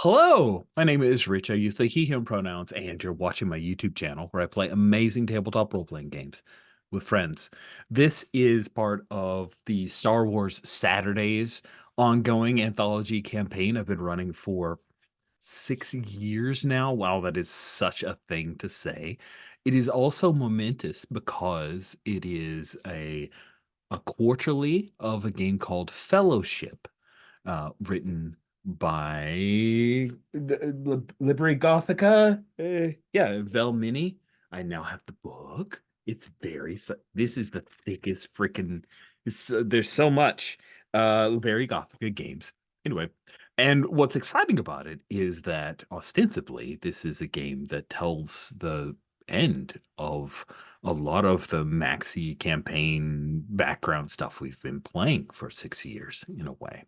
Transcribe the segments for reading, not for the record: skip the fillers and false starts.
Hello, my name is Rich. I use the he, him pronouns, and you're watching my YouTube channel where I play amazing tabletop role playing games with friends. This is part of the Star Wars Saturdays ongoing anthology campaign I've been running for 6 years now. Wow, that is such a thing to say. It is also momentous because it is a quarterly of a game called Fellowship, written by Liberi Gothica. Yeah, Vel Mini. I now have the book. It's this is the thickest freaking. There's so much. Liberi Gothica games. Anyway, and what's exciting about it is that ostensibly this is a game that tells the end of a lot of the Maxi campaign background stuff we've been playing for 6 years in a way,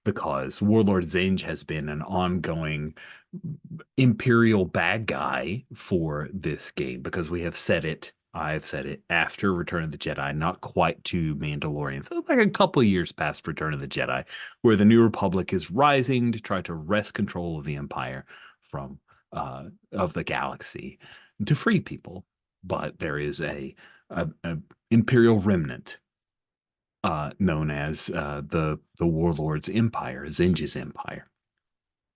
because Warlord Zinj has been an ongoing imperial bad guy for this game because we have said it. I've said it after Return of the Jedi, not quite to Mandalorian. So like a couple of years past Return of the Jedi, where the New Republic is rising to try to wrest control of the Empire from of the galaxy to free people. But there is a imperial remnant known as the Warlord's Empire, Zinj's Empire.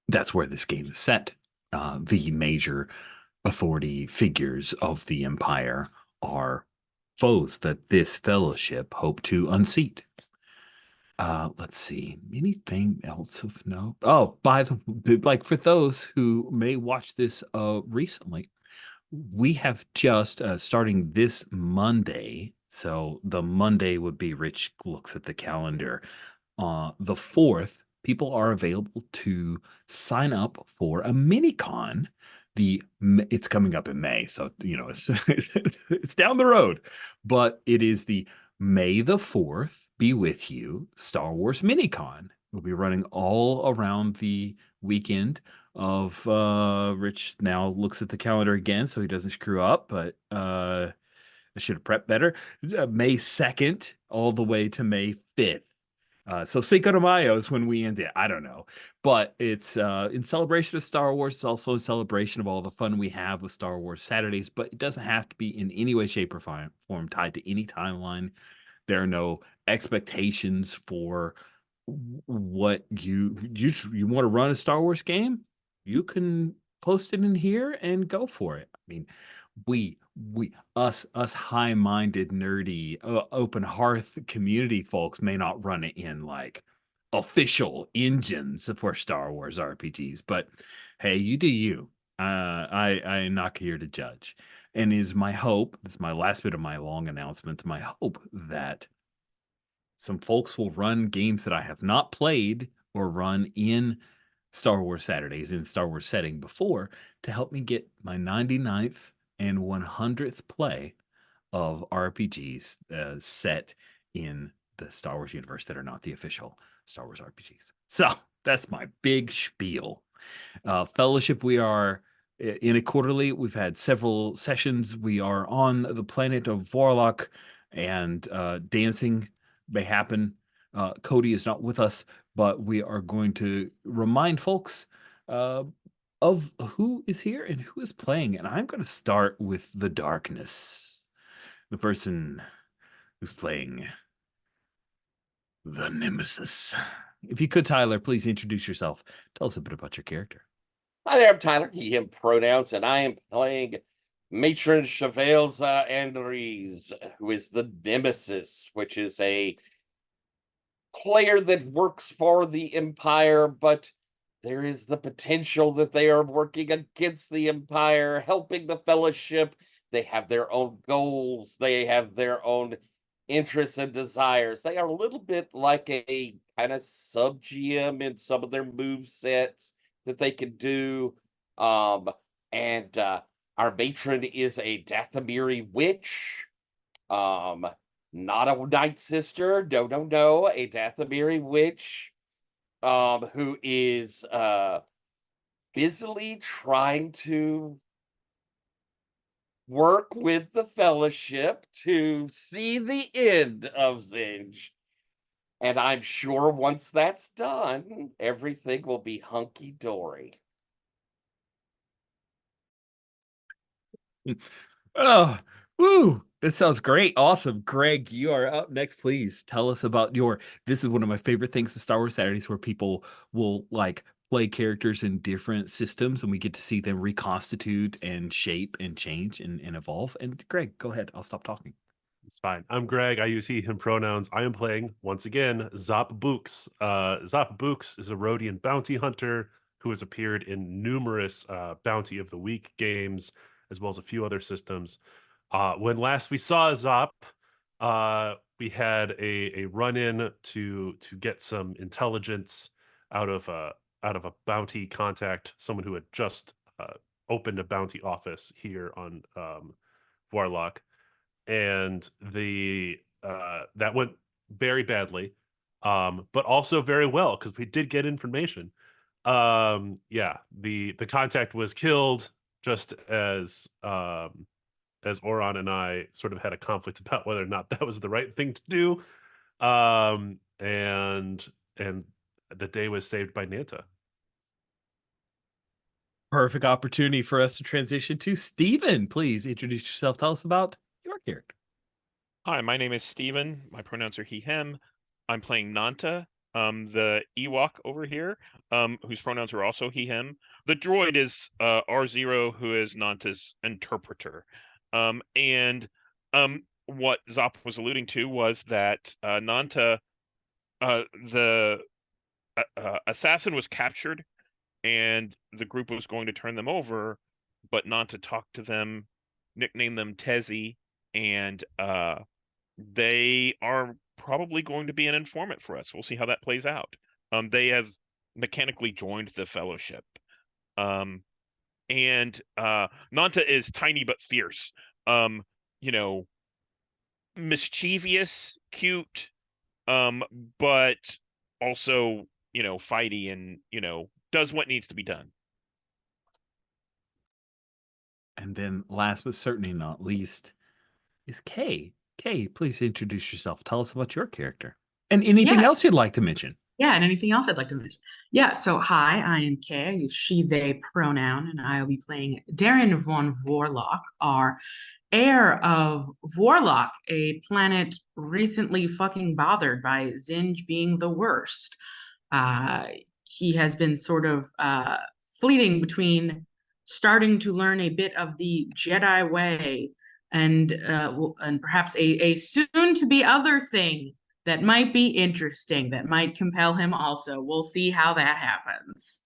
That's where this game is set. The major authority figures of the Empire are foes that this fellowship hope to unseat. Let's see. Anything else of note? Oh, by the like for those who may watch this recently, we have just starting this Monday. So the Monday would be Rich looks at the calendar. The 4th, people are available to sign up for a mini con. It's coming up in May, so it's down the road, but it is the May the 4th be with you Star Wars mini con. We'll be running all around the weekend of Rich now looks at the calendar again so he doesn't screw up, but I should have prepped better. May 2nd all the way to May 5th. So Cinco de Mayo is when we end it. I don't know. But it's in celebration of Star Wars. It's also a celebration of all the fun we have with Star Wars Saturdays, but it doesn't have to be in any way, shape, or form tied to any timeline. There are no expectations for what you want to run a Star Wars game. You can post it in here and go for it. I mean, us high-minded, nerdy, open hearth community folks may not run it in like official engines for Star Wars RPGs, but hey, you do you. I am not here to judge. And is my hope, this is my last bit of my long announcement, my hope that some folks will run games that I have not played or run in Star Wars Saturdays in Star Wars setting before to help me get my 99th and 100th play of RPGs set in the Star Wars universe that are not the official Star Wars RPGs. So that's my big spiel. Fellowship, we are in a quarterly. We've had several sessions. We are on the planet of Warlock, and dancing may happen. Cody is not with us, but we are going to remind folks uh, of who is here and who is playing. And I'm going to start with the darkness, the person who's playing the Nemesis. If you could, Tyler, please introduce yourself. Tell us a bit about your character. Hi there, I'm Tyler, he, him pronouns, and I am playing Matron Chevelza Andres, who is the Nemesis, which is a player that works for the Empire, but there is the potential that they are working against the Empire, helping the Fellowship. They have their own goals, they have their own interests and desires. They are a little bit like a kind of sub GM in some of their move sets that they can do. Um, and Our matron is a Dathomiri witch. Um, Not a Night Sister. No, no, no. A Dathomiri witch. Who is busily trying to work with the Fellowship to see the end of Zinj. And I'm sure once that's done, everything will be hunky dory. Oh, woo! That sounds great. Awesome. Greg, you are up next. Please tell us about your. This is one of my favorite things to Star Wars Saturdays where people will like play characters in different systems and we get to see them reconstitute and shape and change and evolve. And Greg, go ahead. I'll stop talking. It's fine. I'm Greg. I use he, him pronouns. I am playing, once again, Zop Books. Zop Books is a Rhodian bounty hunter who has appeared in numerous Bounty of the Week games, as well as a few other systems. When last we saw Zop, we had a run-in to get some intelligence out of a bounty contact, someone who had just opened a bounty office here on Warlock, and the that went very badly, but also very well because we did get information. Yeah, the contact was killed just as Oron and I sort of had a conflict about whether or not that was the right thing to do. And the day was saved by Nanta. Perfect opportunity for us to transition to Steven. Please introduce yourself. Tell us about your character. Hi, my name is Steven. My pronouns are he, him. I'm playing Nanta, the Ewok over here, whose pronouns are also he, him. The droid is R0, who is Nanta's interpreter. And what Zop was alluding to was that Nanta, the assassin was captured, and the group was going to turn them over, but Nanta talked to them, nicknamed them Tezzy, and they are probably going to be an informant for us. We'll see how that plays out. They have mechanically joined the Fellowship. And Nanta is tiny but fierce. You know, mischievous, cute, but also, fighty and, does what needs to be done. And then last but certainly not least is Kay. Kay, please introduce yourself. Tell us about your character and anything else you'd like to mention. Yeah, and anything else I'd like to mention. Yeah, so hi, I am Kay. I use she, they pronoun, and I will be playing Darren von Vorlock, our heir of Vorlock, a planet recently fucking bothered by Zinj being the worst. He has been sort of fleeting between starting to learn a bit of the Jedi way and perhaps a soon-to-be other thing that might be interesting, that might compel him also. We'll see how that happens.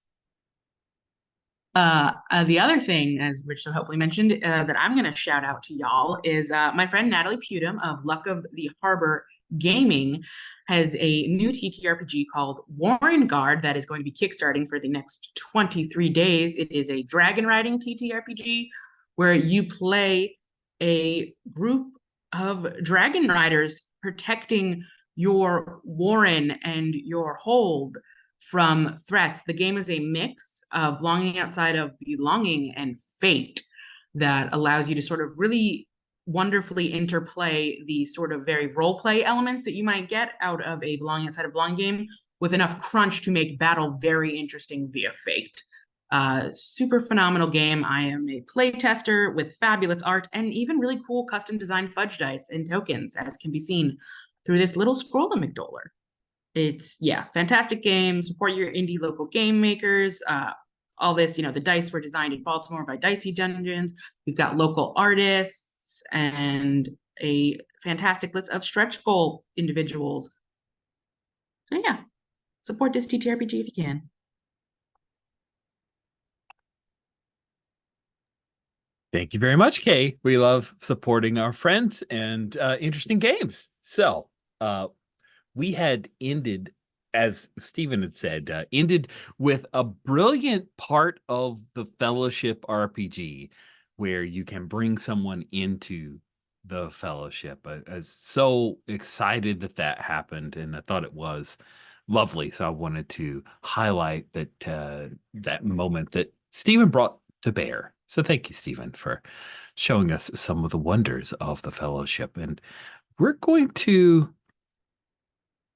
The other thing, as Rich so hopefully mentioned, that I'm going to shout out to y'all is my friend Natalie Pudum of Luck of the Harbor Gaming has a new TTRPG called Warren Guard that is going to be kickstarting for the next 23 days. It is a dragon riding TTRPG where you play a group of dragon riders protecting your warren and your hold from threats. The game is a mix of belonging outside of belonging and fate that allows you to sort of really wonderfully interplay the sort of very role play elements that you might get out of a belonging outside of belonging game with enough crunch to make battle very interesting via fate. Super phenomenal game. I am a play tester with fabulous art and even really cool custom designed fudge dice and tokens, as can be seen through this little scroll to McDoller. It's, yeah, fantastic game. Support your indie local game makers. All this, the dice were designed in Baltimore by Dicey Dungeons. We've got local artists and a fantastic list of stretch goal individuals. So yeah, support this TTRPG if you can. Thank you very much, Kay. We love supporting our friends and interesting games. So we had ended, as Stephen had said, ended with a brilliant part of the Fellowship RPG where you can bring someone into the Fellowship. I was so excited that that happened, and I thought it was lovely. So I wanted to highlight that that moment that Stephen brought to bear. So thank you, Stephen, for showing us some of the wonders of the Fellowship. And we're going to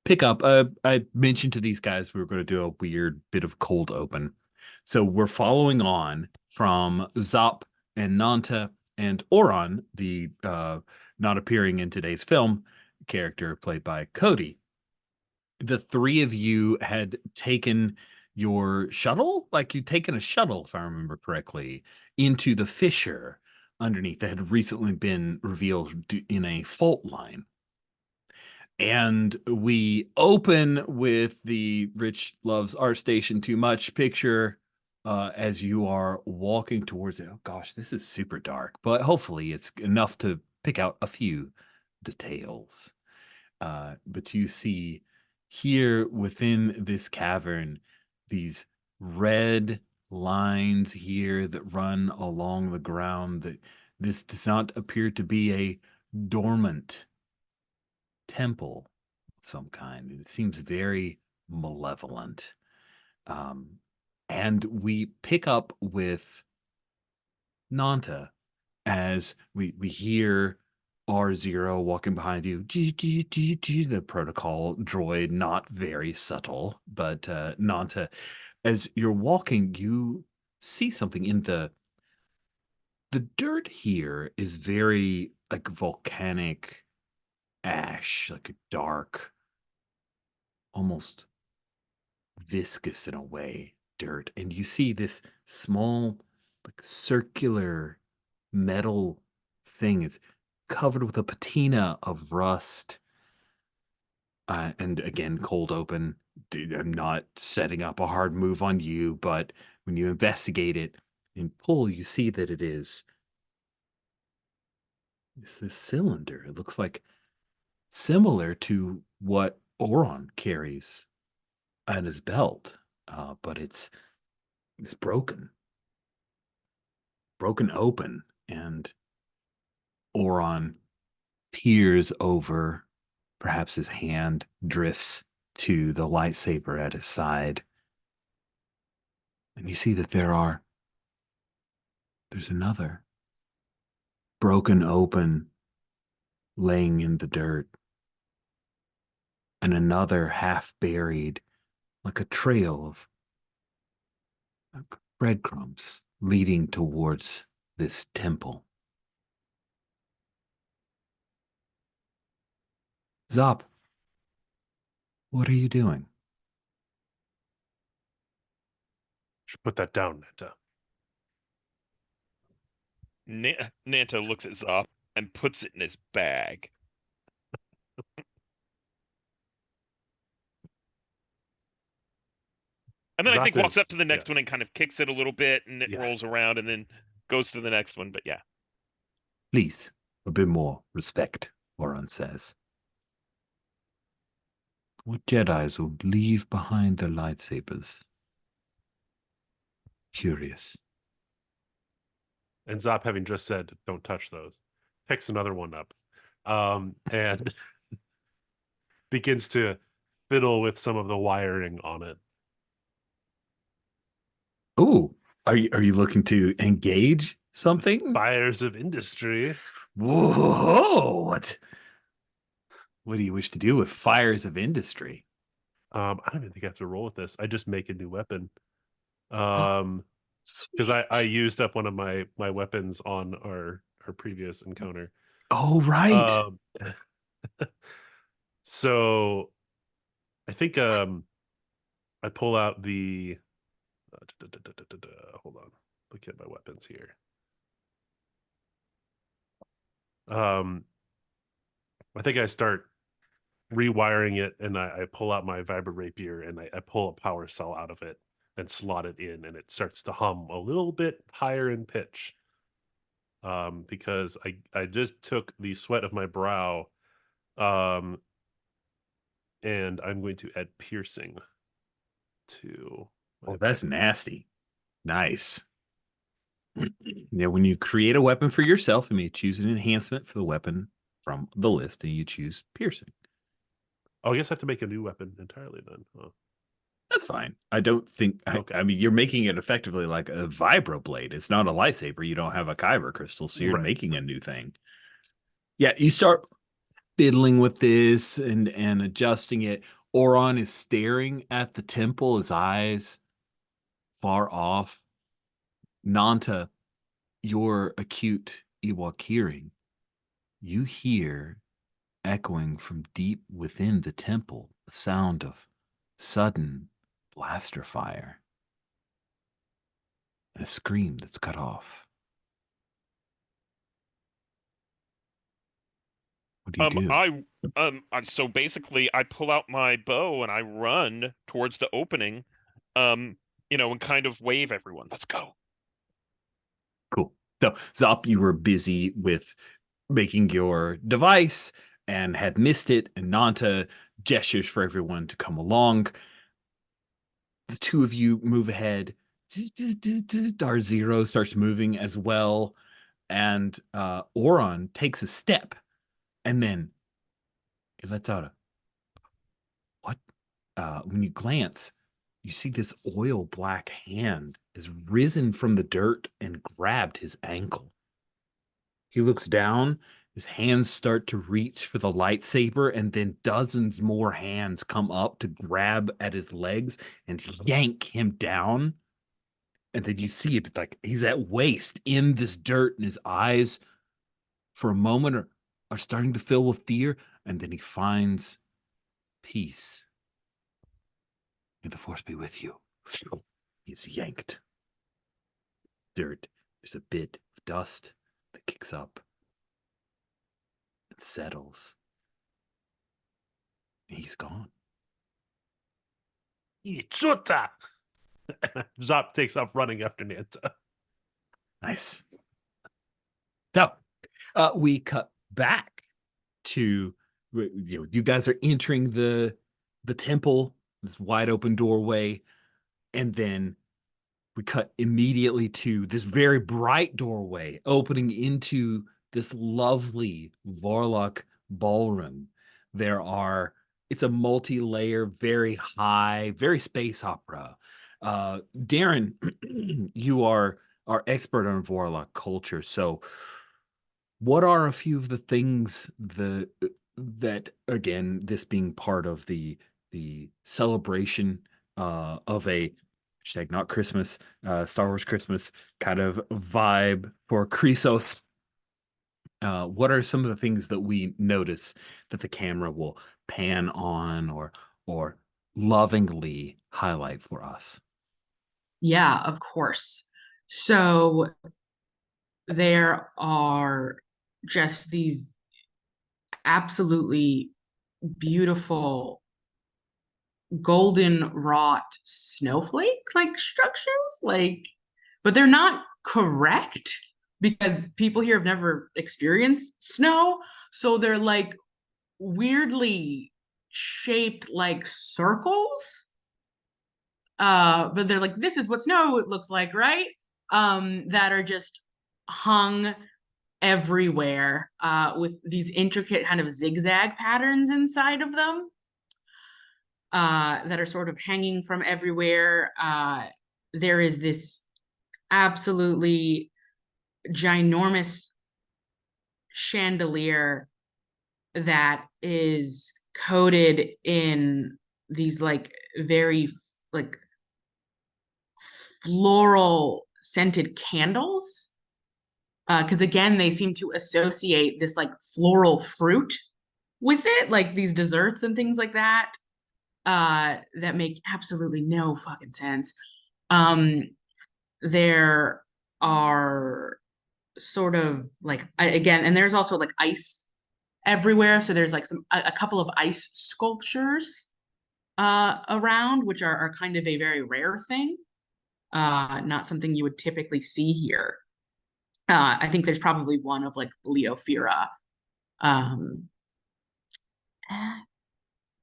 pick up. I mentioned to these guys we were going to do a weird bit of cold open. So we're following on from Zop and Nanta and Oron, the not appearing in today's film character played by Cody. The three of you had taken your shuttle, like you'd taken a shuttle, if I remember correctly, into the fissure underneath that had recently been revealed in a fault line. And we open with the Rich Loves Art Station Too Much picture as you are walking towards it. Oh gosh, this is super dark, but hopefully it's enough to pick out a few details. But you see here within this cavern these red lines here that run along the ground. That this does not appear to be a dormant temple of some kind. It seems very malevolent. And we pick up with Nanta as we hear R0 walking behind you. The protocol droid, not very subtle, but Nanta, as you're walking, you see something in the dirt here is very like volcanic ash, like a dark, almost viscous in a way, dirt. And you see this small, like circular metal thing. It's covered with a patina of rust. And again, cold open. I'm not setting up a hard move on you, but when you investigate it and pull, you see that it's this cylinder. It looks like similar to what Oron carries at his belt, but it's broken open, and Oron peers over. Perhaps his hand drifts to the lightsaber at his side, and you see that there's another broken open laying in the dirt, and another half buried, like a trail of breadcrumbs leading towards this temple. Zop, what are you doing? Should put that down, Nanta. Nanta looks at Zop and puts it in his bag. And then I think walks up to the next one and kind of kicks it a little bit, and it rolls around and then goes to the next one. But yeah. Please, a bit more respect, Oron says. What Jedis will leave behind their lightsabers? Curious. And Zop, having just said, don't touch those, picks another one up and begins to fiddle with some of the wiring on it. Oh, are you looking to engage something? Fires of industry. Whoa! What do you wish to do with fires of industry? I don't even think I have to roll with this. I just make a new weapon. Because I used up one of my weapons on our previous encounter. Oh, right. So I think I pull out the hold on, look at my weapons here. I think I start rewiring it, and I pull out my vibra rapier, and I pull a power cell out of it and slot it in, and it starts to hum a little bit higher in pitch. Because I just took the sweat of my brow, and I'm going to add piercing to. Oh, that's nasty. Nice. Yeah, when you create a weapon for yourself, I mean, you choose an enhancement for the weapon from the list, and you choose piercing. Oh, I guess I have to make a new weapon entirely then. Oh. That's fine. I don't think. Okay. I mean, you're making it effectively like a vibroblade. It's not a lightsaber. You don't have a kyber crystal, so you're making a new thing. Yeah, you start fiddling with this and adjusting it. Oron is staring at the temple, his eyes far off. Nanta, your acute Ewok hearing, you hear echoing from deep within the temple the sound of sudden blaster fire and a scream that's cut off. What do you do? So basically I pull out my bow and I run towards the opening, and kind of wave everyone, let's go. Cool. So, Zop, you were busy with making your device and had missed it, and Nanta gestures for everyone to come along. The two of you move ahead. Our Zero starts moving as well, and Oron takes a step, and then he lets out a what? When you glance, you see this oil black hand has risen from the dirt and grabbed his ankle. He looks down, his hands start to reach for the lightsaber, and then dozens more hands come up to grab at his legs and yank him down. And then you see it like he's at waist in this dirt, and his eyes for a moment are starting to fill with fear, and then he finds peace. May the force be with you. He's yanked. Dirt. There's a bit of dust that kicks up and settles. And he's gone. Itsuta! Zop takes off running after Nanta. Nice. So, we cut back to you guys are entering the temple, this wide open doorway, and then we cut immediately to this very bright doorway opening into this lovely Vorlok ballroom. It's a multi-layer, very high, very space opera. Darren, you are our expert on Vorlok culture. So what are a few of the things that again, this being part of the celebration of a hashtag not Christmas, Star Wars Christmas kind of vibe for Chrysos. What are some of the things that we notice that the camera will pan on or lovingly highlight for us? Yeah, of course. So there are just these absolutely beautiful golden wrought snowflake like structures, but they're not correct because people here have never experienced snow, so they're like weirdly shaped like circles, but they're like, this is what snow looks like, right? That are just hung everywhere, with these intricate kind of zigzag patterns inside of them, that are sort of hanging from everywhere. There is this absolutely ginormous chandelier that is coated in these like very like floral scented candles, because again they seem to associate this like floral fruit with it, like these desserts and things like that, that make absolutely no fucking sense. There are sort of like, again, and there's also like ice everywhere, so there's like a couple of ice sculptures around, which are kind of a very rare thing, not something you would typically see here. I think there's probably one of like Leophira.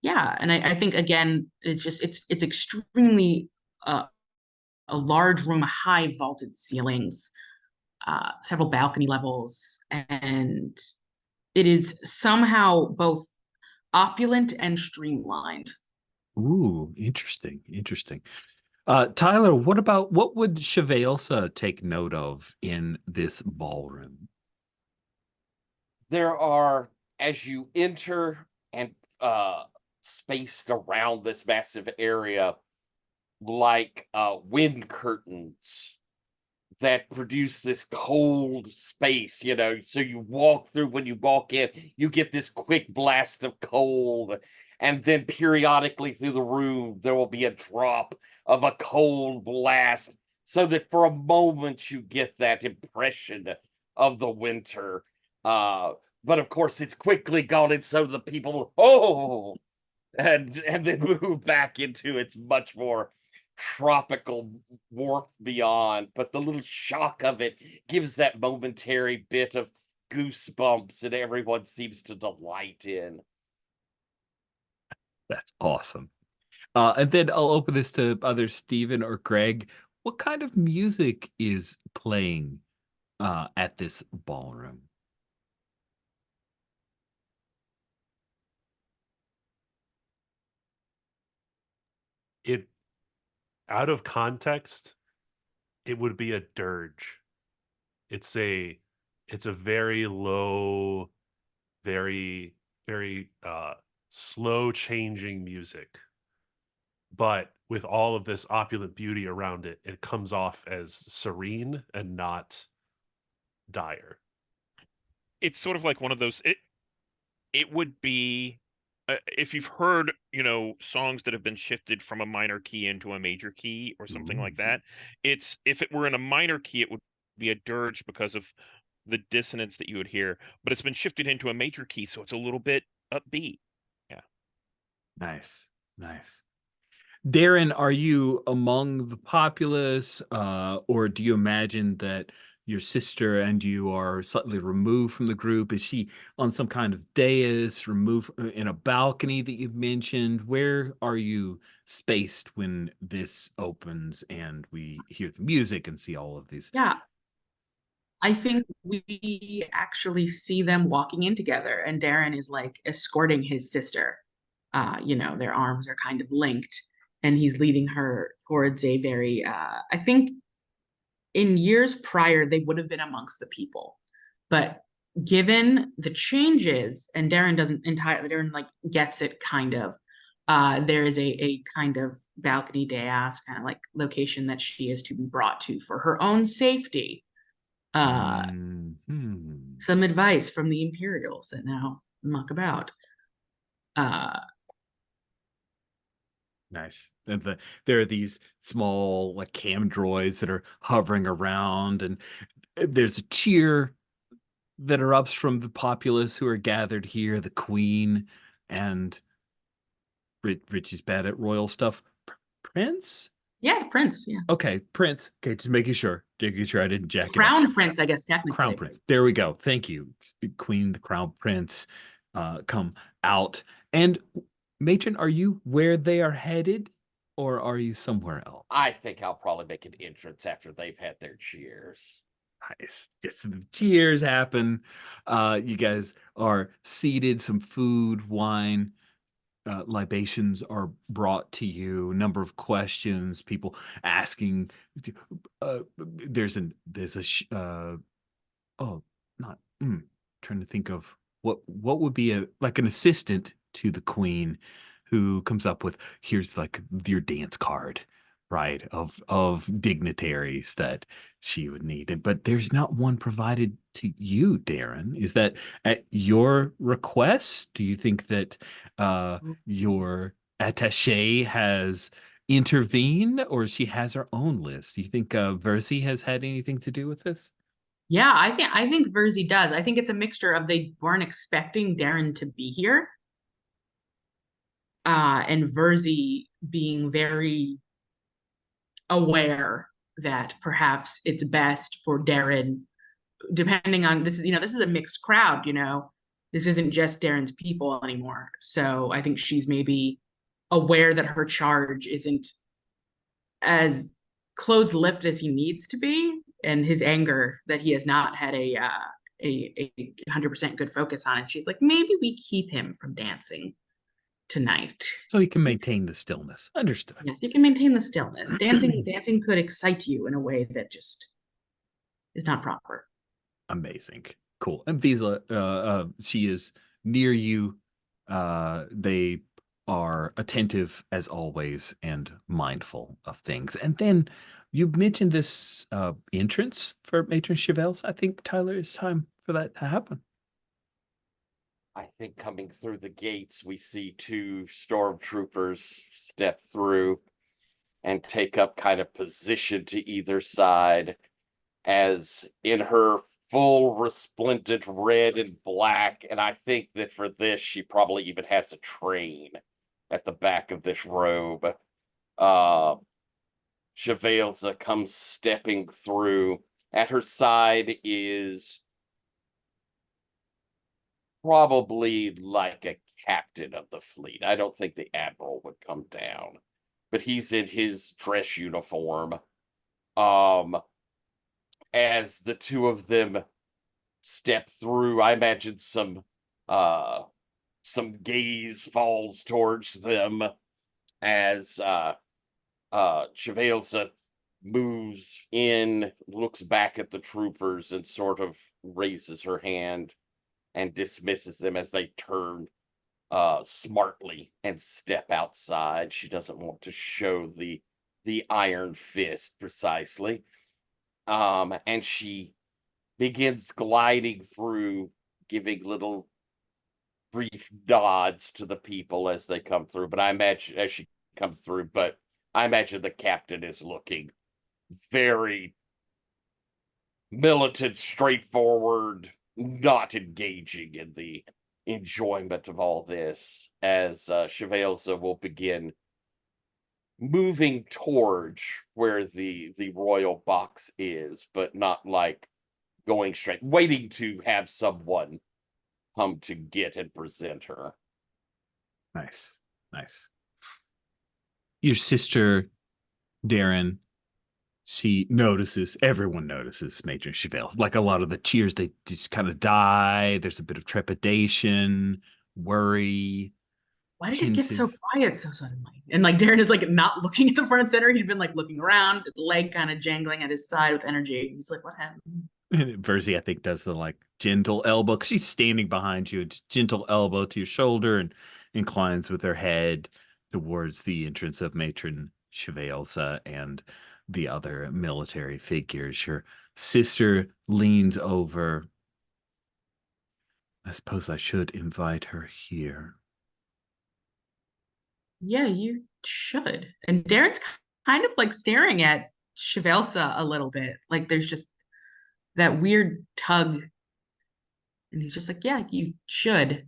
Yeah, and I think again it's extremely a large room, high vaulted ceilings, several balcony levels, and it is somehow both opulent and streamlined. Ooh, interesting. Tyler, what would Chevelsa take note of in this ballroom? There are as you enter and spaced around this massive area, like wind curtains that produce this cold space, you know. So you walk through, when you walk in, you get this quick blast of cold. And then periodically through the room, there will be a drop of a cold blast, so that for a moment you get that impression of the winter. But of course, it's quickly gone, and so the people, and then move back into its much more tropical warmth beyond. But the little shock of it gives that momentary bit of goosebumps that everyone seems to delight in. That's awesome. And then I'll open this to either Steven or Greg. What kind of music is playing at this ballroom? It out of context, it would be a dirge. It's a very low, very slow changing music. But with all of this opulent beauty around it, it comes off as serene and not dire. It's sort of like one of those. It would be, if you've heard, songs that have been shifted from a minor key into a major key or something like that. It's, if it were in a minor key, it would be a dirge because of the dissonance that you would hear, but it's been shifted into a major key, so it's a little bit upbeat. Yeah. Nice, nice. Darren, are you among the populace, or do you imagine that your sister and you are slightly removed from the group? Is she on some kind of dais, removed in a balcony that you've mentioned? Where are you spaced when this opens and we hear the music and see all of these? Yeah, I think we actually see them walking in together, and Darren is like escorting his sister. Their arms are kind of linked, and he's leading her towards a very, I think in years prior, they would have been amongst the people. But given the changes, and Darren like gets it kind of, there is a kind of balcony dais, kind of like location that she is to be brought to for her own safety. Some advice from the Imperials that now muck about. Nice. And there are these small like cam droids that are hovering around, and there's a cheer that erupts from the populace who are gathered here. The Queen and Rich is bad at royal stuff. Prince? Yeah, Prince. Yeah, Okay, Prince. Okay, just making sure I didn't jack it up. Crown Prince, I guess technically. Crown Prince. There we go. Thank you. Queen, the Crown Prince, come out. And Matron, are you where they are headed, or are you somewhere else? I think I'll probably make an entrance after they've had their cheers. Nice. Just the cheers happen. You guys are seated, some food, wine, libations are brought to you. A number of questions, people asking. There's a trying to think of what would be an assistant to the Queen who comes up with, here's like your dance card, right, of dignitaries that she would need. But there's not one provided to you, Darren. Is that at your request? Do you think that your attaché has intervened, or she has her own list? Do you think Versi has had anything to do with this? Yeah, I think Verzi does. I think it's a mixture of they weren't expecting Darren to be here, and Verzi being very aware that perhaps it's best for Darren, depending on this is a mixed crowd, this isn't just Darren's people anymore. So I think she's maybe aware that her charge isn't as closed-lipped as he needs to be, and his anger that he has not had a 100% good focus on it. She's like, maybe we keep him from dancing tonight, so he can maintain the stillness. Understood. Yeah, he can maintain the stillness. Dancing could excite you in a way that just is not proper. Amazing. Cool. And Visa, she is near you. They are attentive as always and mindful of things. And then you mentioned this entrance for Matron Chevelle's. I think, Tyler, it's time for that to happen. I think coming through the gates, we see two stormtroopers step through and take up kind of position to either side, as in her full resplendent red and black. And I think that for this, she probably even has a train at the back of this robe. Chevelza comes stepping through. At her side is probably like a captain of the fleet. I don't think the admiral would come down, but he's in his dress uniform. As the two of them step through, I imagine some gaze falls towards them as Chevelza moves in, looks back at the troopers, and sort of raises her hand and dismisses them as they turn smartly and step outside. She doesn't want to show the iron fist precisely. And she begins gliding through, giving little brief nods to the people as they come through. But I imagine as she comes through, but I imagine the captain is looking very militant, straightforward, not engaging in the enjoyment of all this, as Chevelza will begin moving towards where the royal box is, but not like going straight, waiting to have someone come to get and present her. Nice. Your sister, Darren, everyone notices Matron Chevelle. Like a lot of the cheers, they just kind of die. There's a bit of trepidation, worry. Why did it get so pensive. quiet so suddenly? And like Darren is like not looking at the front and center. He'd been like looking around, the leg kind of jangling at his side with energy. He's like, what happened? And Verzi, I think, does the like gentle elbow, because she's standing behind you. It's gentle elbow to your shoulder and inclines with her head towards the entrance of Matron Chevelza and the other military figures. Your sister leans over. I suppose I should invite her here. Yeah, you should. And Darren's kind of like staring at Chevelsa a little bit. Like there's just that weird tug. And he's just like, yeah, you should.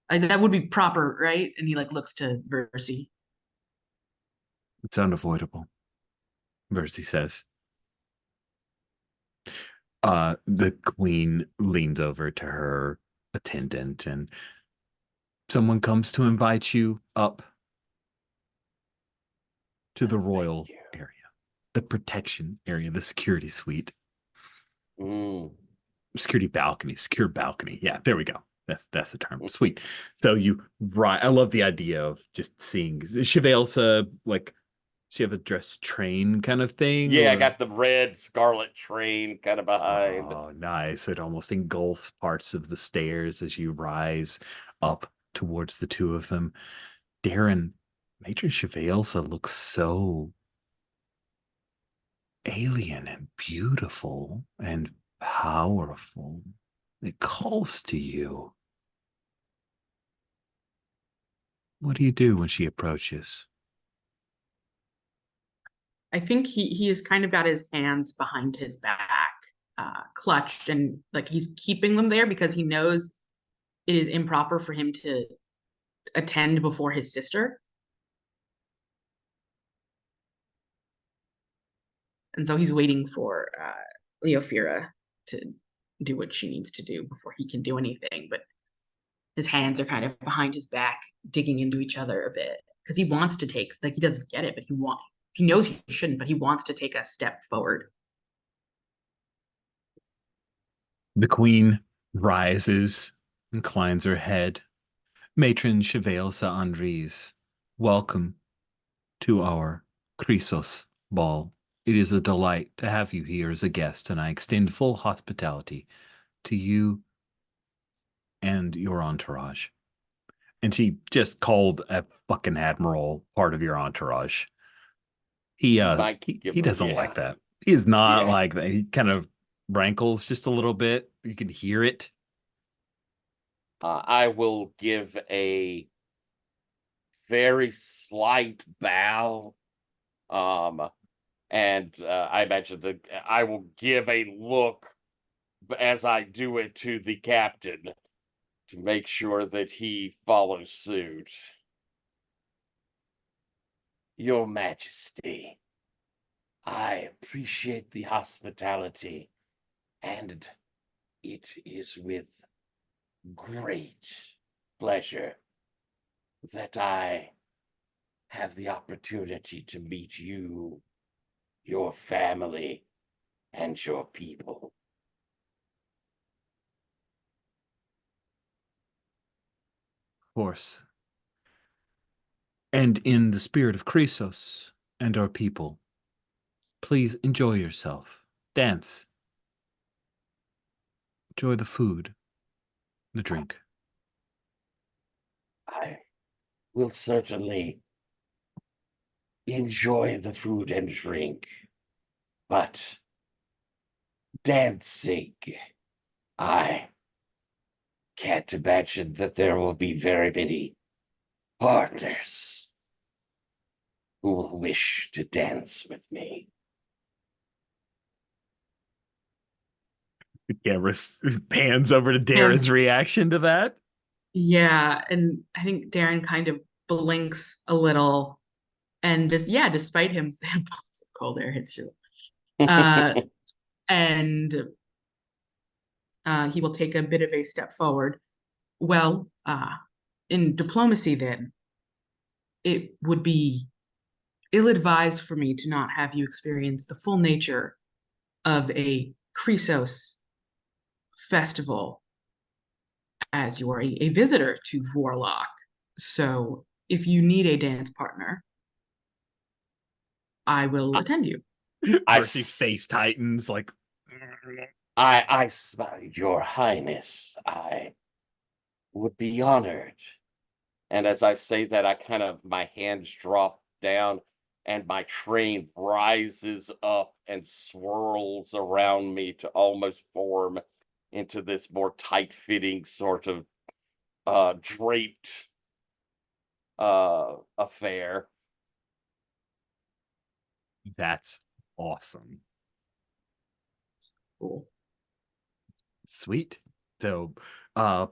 That would be proper, right? And he like looks to Versi. It's unavoidable, Verzi says. The queen leans over to her attendant, and someone comes to invite you up to the royal area, the protection area, the security suite. Secure balcony. Yeah, there we go. That's the term. Sweet. So I love the idea of just seeing Chevelsa, like, she have a dress train kind of thing? Yeah, I or- got the red scarlet train kind of behind. Oh, nice. It almost engulfs parts of the stairs as you rise up towards the two of them. Darren, Matron Chevelsa looks so alien and beautiful and powerful. It calls to you. What do you do when she approaches? I think he has kind of got his hands behind his back, clutched, and like he's keeping them there because he knows it is improper for him to attend before his sister. And so he's waiting for Leofira to do what she needs to do before he can do anything. But his hands are kind of behind his back, digging into each other a bit because he wants to take, like, he doesn't get it, but he knows he shouldn't, but he wants to take a step forward. The queen rises, inclines her head. Matron Chevelsa Andres, welcome to our Chrysos ball. It is a delight to have you here as a guest, and I extend full hospitality to you and your entourage. And she just called a fucking admiral part of your entourage. He might he, give he her, doesn't yeah, like that. He is not yeah. like that. He kind of rankles just a little bit. You can hear it. I will give a very slight bow. And I imagine that I will give a look as I do it to the captain to make sure that he follows suit. Your Majesty, I appreciate the hospitality, and it is with great pleasure that I have the opportunity to meet you, your family, and your people. Of course. And in the spirit of Chrysos and our people, please enjoy yourself. Dance. Enjoy the food, the drink. I will certainly enjoy the food and drink, but dancing, I can't imagine that there will be very many partners who will wish to dance with me. The camera pans over to Darren's reaction to that. Yeah, and I think Darren kind of blinks a little, and just yeah, despite him saying "It's cold air hits you," uh, and he will take a bit of a step forward. Well, in diplomacy, then it would be ill-advised for me to not have you experience the full nature of a Chrysos festival as you are a visitor to Vorlock. So if you need a dance partner, I will attend you. Percy's face tightens like I Your Highness, I would be honored. And as I say that, I kind of, my hands drop down and my train rises up and swirls around me to almost form into this more tight-fitting sort of draped affair. that's awesome. Cool. Sweet. So, a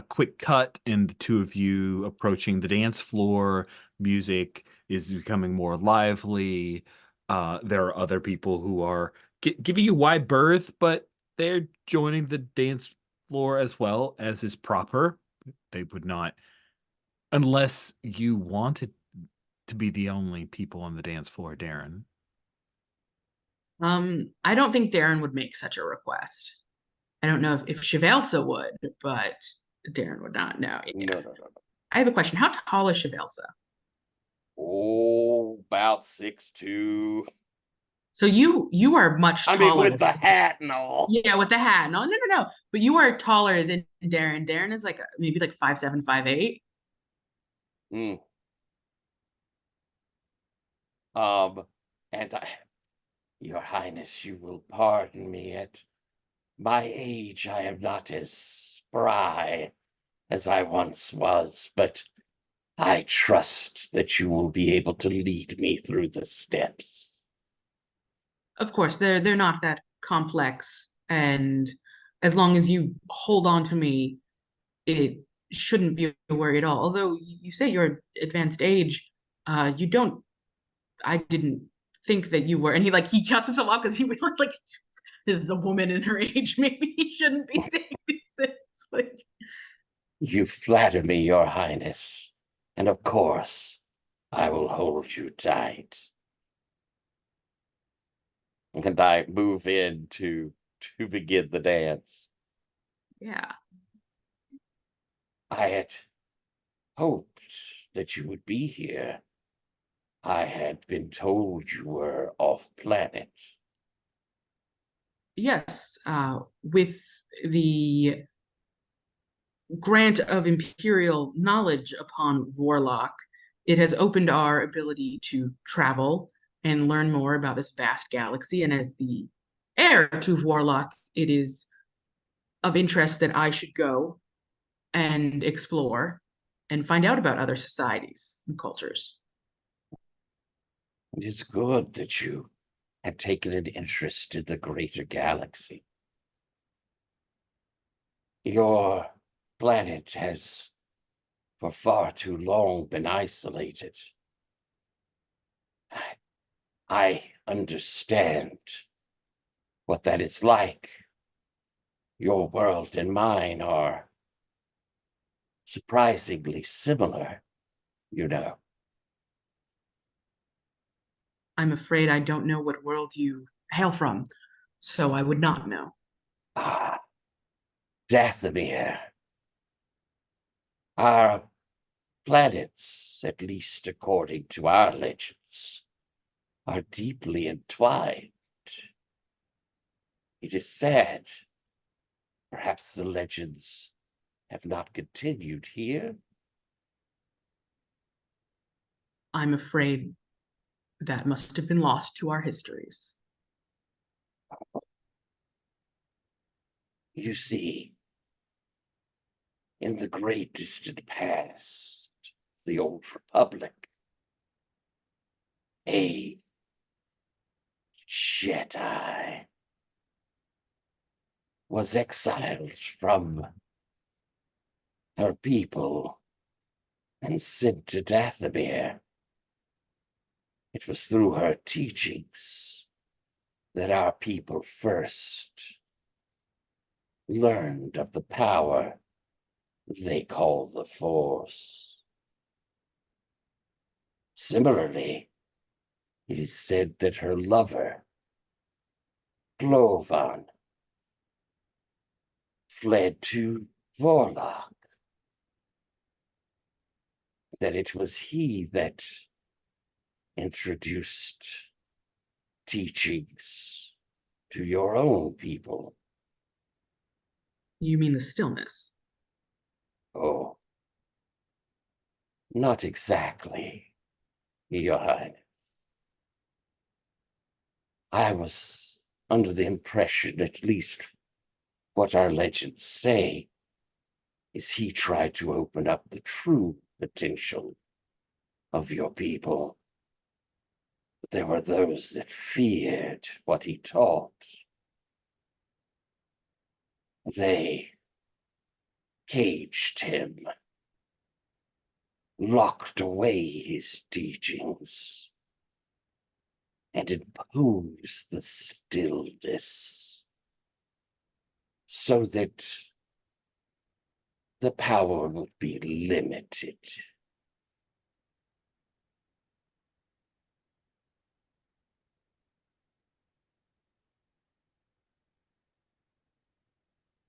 quick cut, and the two of you approaching the dance floor. Music is becoming more lively. There are other people who are giving you wide berth, but they're joining the dance floor as well, as is proper. They would not, unless you wanted to be the only people on the dance floor, Darren. I don't think Darren would make such a request. I don't know if Chevalsa would, but Darren would not. No, yeah. No. I have a question. How tall is Chevalsa? Oh, about 6'2". So you are much I taller. mean, with the hat and all. Yeah, with the hat. No. But you are taller than Darren. Darren is like maybe like 5'7", 5'8". Mm. And Your Highness, you will pardon me. At my age, I am not as spry as I once was, but I trust that you will be able to lead me through the steps. Of course, they're not that complex, and as long as you hold on to me, it shouldn't be a worry at all. Although you say you're advanced age, you don't. I didn't think that you were. And he cuts himself off because he realized like this is a woman in her age. Maybe he shouldn't be saying these things. Like, You flatter me, Your Highness, and of course, I will hold you tight. And I move in to begin the dance. yeah. I had hoped that you would be here. I had been told you were off planet. Yes, with the grant of imperial knowledge upon Warlock, it has opened our ability to travel and learn more about this vast galaxy. And as the heir to Warlock, it is of interest that I should go and explore and find out about other societies and cultures. It is good that you have taken an interest in the greater galaxy. Your planet has for far too long been isolated. I understand what that is like. Your world and mine are surprisingly similar, you know. I'm afraid I don't know what world you hail from, so I would not know. Ah, Dathomir. Our planets, at least according to our legends, are deeply entwined. It is sad. Perhaps the legends have not continued here. I'm afraid that must have been lost to our histories. You see, in the great distant past, the old Republic, a Jedi was exiled from her people and sent to Dathomir. It was through her teachings that our people first learned of the power they call the Force. Similarly, it is said that her lover, Glovan, fled to Vorlok, that it was he that introduced teachings to your own people. You mean the stillness? Oh, not exactly, Your Highness. I was under the impression, at least what our legends say, is he tried to open up the true potential of your people. But there were those that feared what he taught. They caged him, locked away his teachings, and imposed the stillness so that the power would be limited.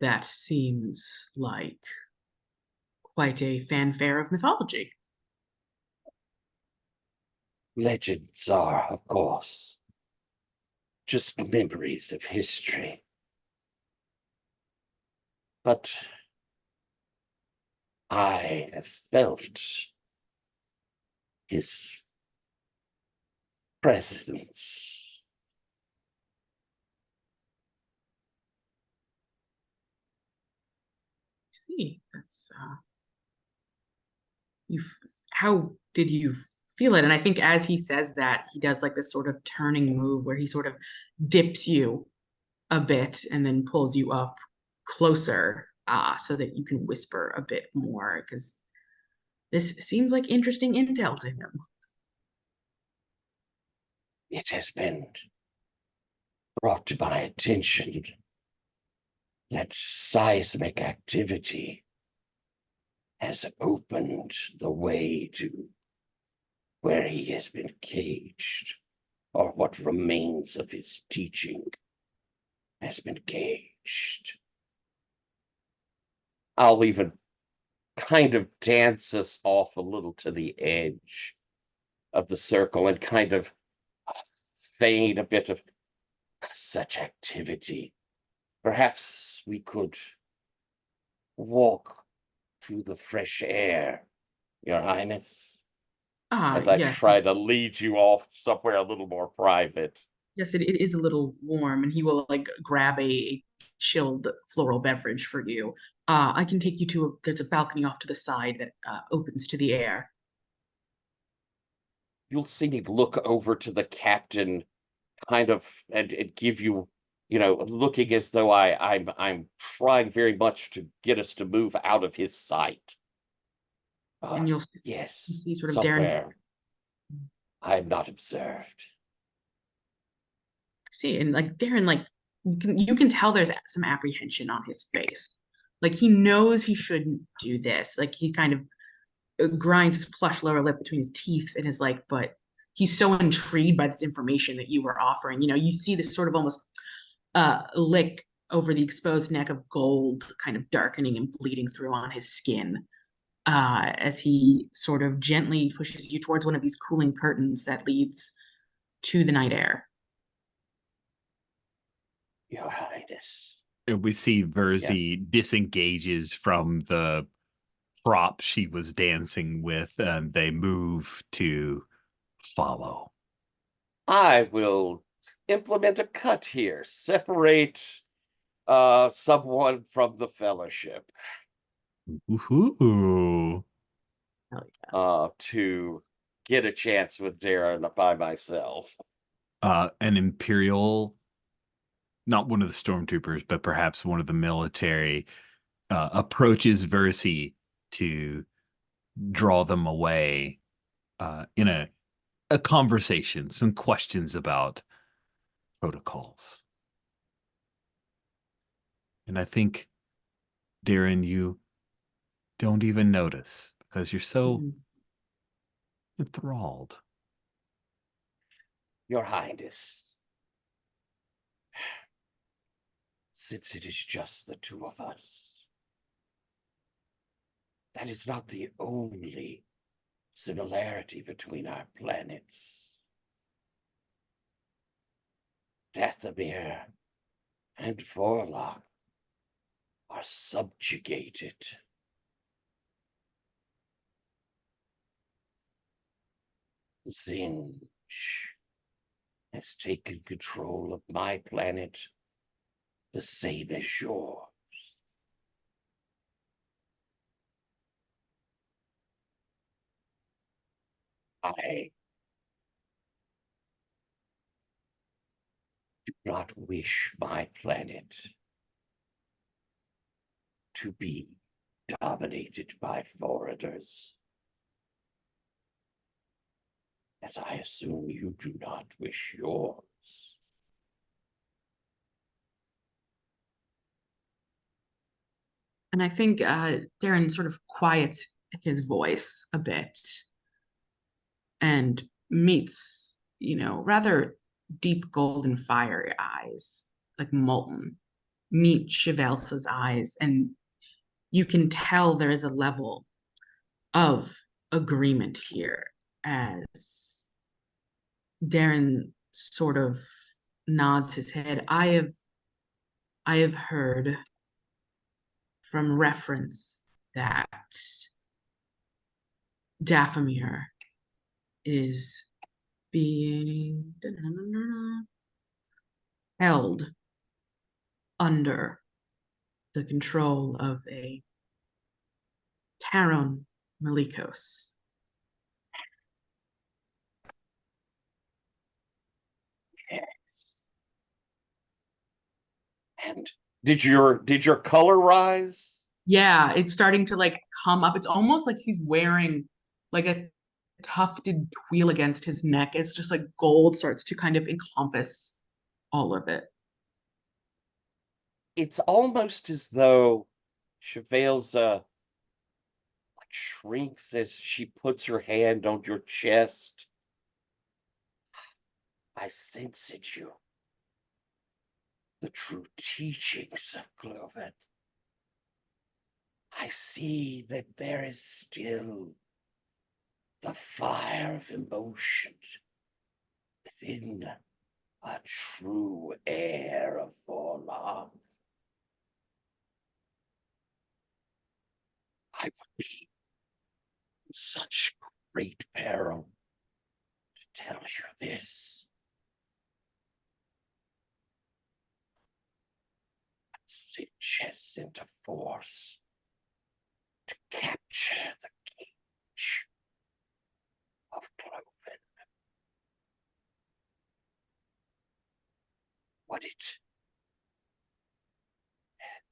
That seems like quite a fanfare of mythology. Legends are, of course, just memories of history. But I have felt his presence. See, that's how did you feel it? And I think as he says that, he does like this sort of turning move where he sort of dips you a bit and then pulls you up closer so that you can whisper a bit more, because this seems like interesting intel to him. It has been brought to my attention that seismic activity has opened the way to where he has been caged, or what remains of his teaching has been caged. I'll even kind of dance us off a little to the edge of the circle and kind of feign a bit of such activity. Perhaps we could walk to the fresh air, Your Highness, Ah, as I yes. try to lead you off somewhere a little more private. Yes, it is a little warm, and he will like grab a chilled floral beverage for you. I can take you to there's a balcony off to the side that opens to the air. You'll see me look over to the captain, kind of, and give you, you know, looking as though I'm trying very much to get us to move out of his sight. And you'll Yes, see sort of somewhere I am not observed. see, and like Darren, like you can tell there's some apprehension on his face. Like he knows he shouldn't do this. Like he kind of grinds his plush lower lip between his teeth and is like, but he's so intrigued by this information that you were offering. You know, you see this sort of almost lick over the exposed neck of gold kind of darkening and bleeding through on his skin as he sort of gently pushes you towards one of these cooling curtains that leads to the night air. Your Highness. And we see Verzi disengages from the prop she was dancing with, and they move to follow. I will implement a cut here. Separate someone from the fellowship Ooh. to get a chance with Darren by myself. An Imperial, not one of the stormtroopers, but perhaps one of the military, approaches Versi to draw them away in a conversation, some questions about protocols. And I think, Darren, you don't even notice because you're so enthralled. Your Highness, since it is just the two of us, that is not the only similarity between our planets. Dathomir and Vorlok are subjugated. Zinj has taken control of my planet, the same as yours. I do not wish my planet to be dominated by foreigners, as I assume you do not wish yours. And I think Darren sort of quiets his voice a bit and meets, you know, rather deep golden fire eyes, like molten, meet Chevelsa's eyes. And you can tell there is a level of agreement here as Darren sort of nods his head. I have heard from reference that Dathomir is being held under the control of a Taron Malikos. Yes. And did your color rise? Yeah, it's starting to like come up. It's almost like he's wearing like a tufted wheel against his neck. It's just like gold starts to kind of encompass all of it. It's almost as though Chevelsa like shrinks as she puts her hand on your chest. I sense in you the true teachings of Gloven. I see that there is still the fire of emotion within a true heir of Vorlok. I would be in such great peril to tell you this. Sanchez sent a force to capture the cage of Cloven. What it,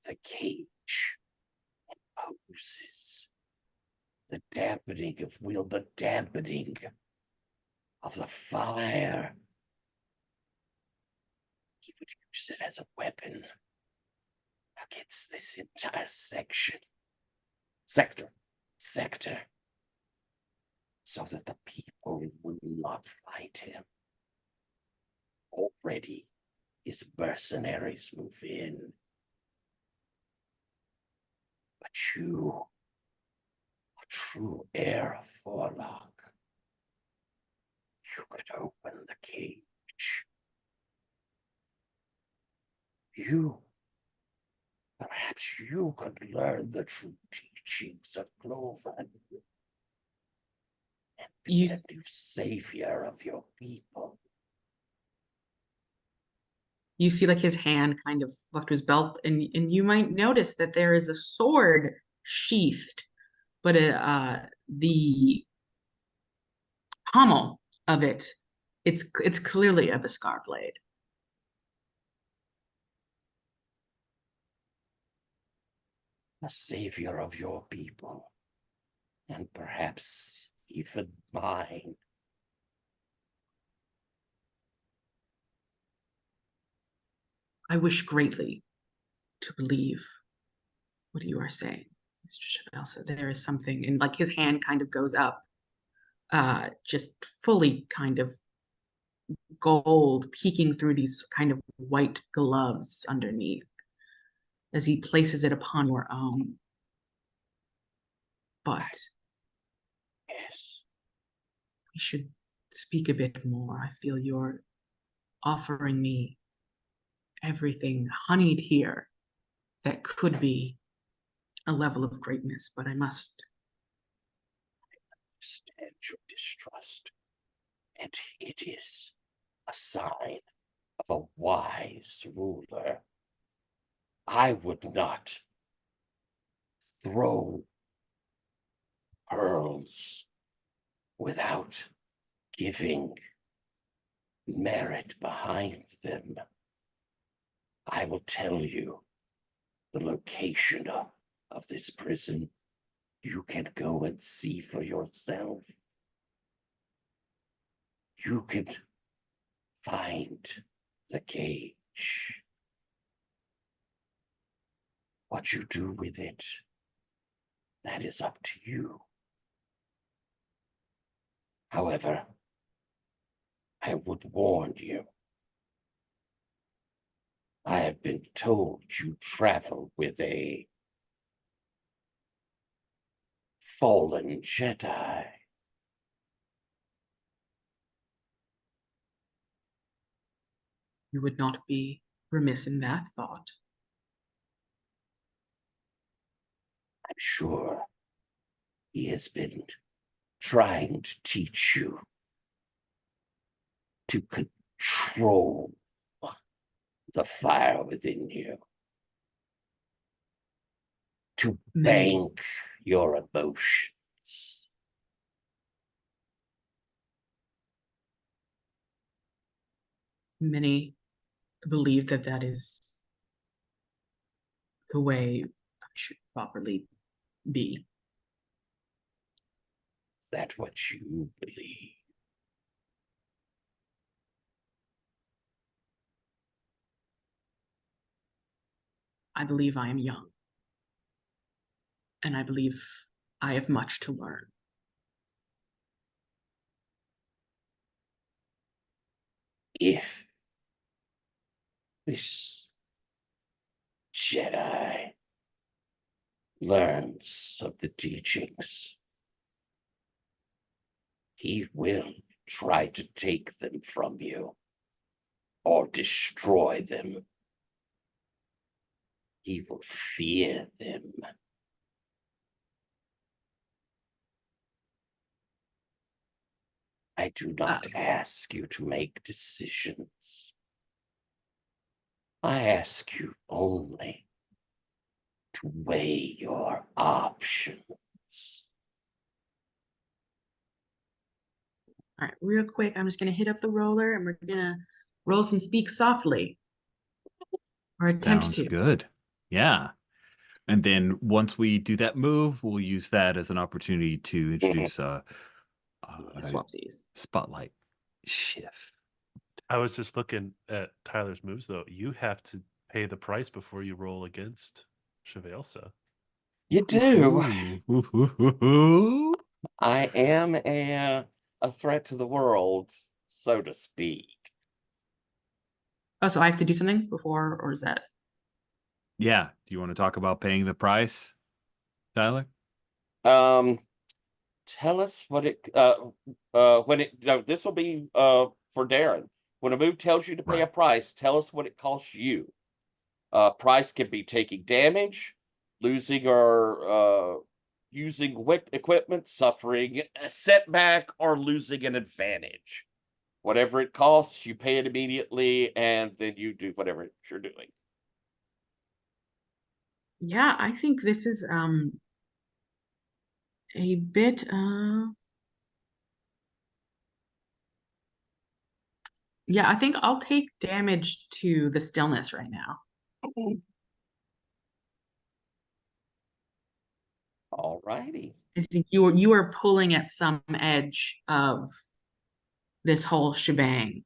the cage imposes the dampening of the fire. He would use it as a weapon against this entire sector, so that the people will not fight him. Already, his mercenaries move in. But you, a true heir of Forlock, you could open the cage. Perhaps you could learn the true teachings of Cloven and be a new savior of your people. You see like his hand kind of left his belt, and you might notice that there is a sword sheathed, but the pommel of it's clearly a Beskar blade. A savior of your people, and perhaps even mine. I wish greatly to believe what you are saying, Mr. Chevelle. So there is something, and like his hand kind of goes up, just fully kind of gold, peeking through these kind of white gloves underneath as he places it upon your own. But yes, we should speak a bit more. I feel you're offering me everything honeyed here that could be a level of greatness, but I must understand your distrust, and it is a sign of a wise ruler. I would not throw pearls without giving merit behind them. I will tell you the location of this prison. You can go and see for yourself. You can find the cage. What you do with it, that is up to you. However, I would warn you. I have been told you travel with a fallen Jedi. You would not be remiss in that thought. I'm sure he has been trying to teach you to control the fire within you, to bank your emotions. Many believe that that is the way I should properly be. Is that what you believe? I believe I am young, and I believe I have much to learn. If this Jedi learns of the teachings, he will try to take them from you or destroy them. He will fear them. I do not ask you to make decisions. I ask you only to weigh your options. All right, real quick, I'm just gonna hit up the roller and we're gonna roll some speak softly. Or attempt Sounds to. good. Yeah. And then once we do that move, we'll use that as an opportunity to introduce Swapsies. spotlight shift. I was just looking at Tyler's moves, though. You have to pay the price before you roll against Chevalsa. You do. Ooh. I am a threat to the world, so to speak. Oh, so I have to do something before, or is that? Yeah. Do you want to talk about paying the price, Tyler? Tell us what it when it no, this will be for Darren. When a move tells you to pay a Right. price, tell us what it costs you. Price can be taking damage, losing or using equipment, suffering a setback, or losing an advantage. Whatever it costs, you pay it immediately, and then you do whatever you're doing. Yeah, I think this is a bit yeah, I think I'll take damage to the stillness right now. All righty. I think you are pulling at some edge of this whole shebang.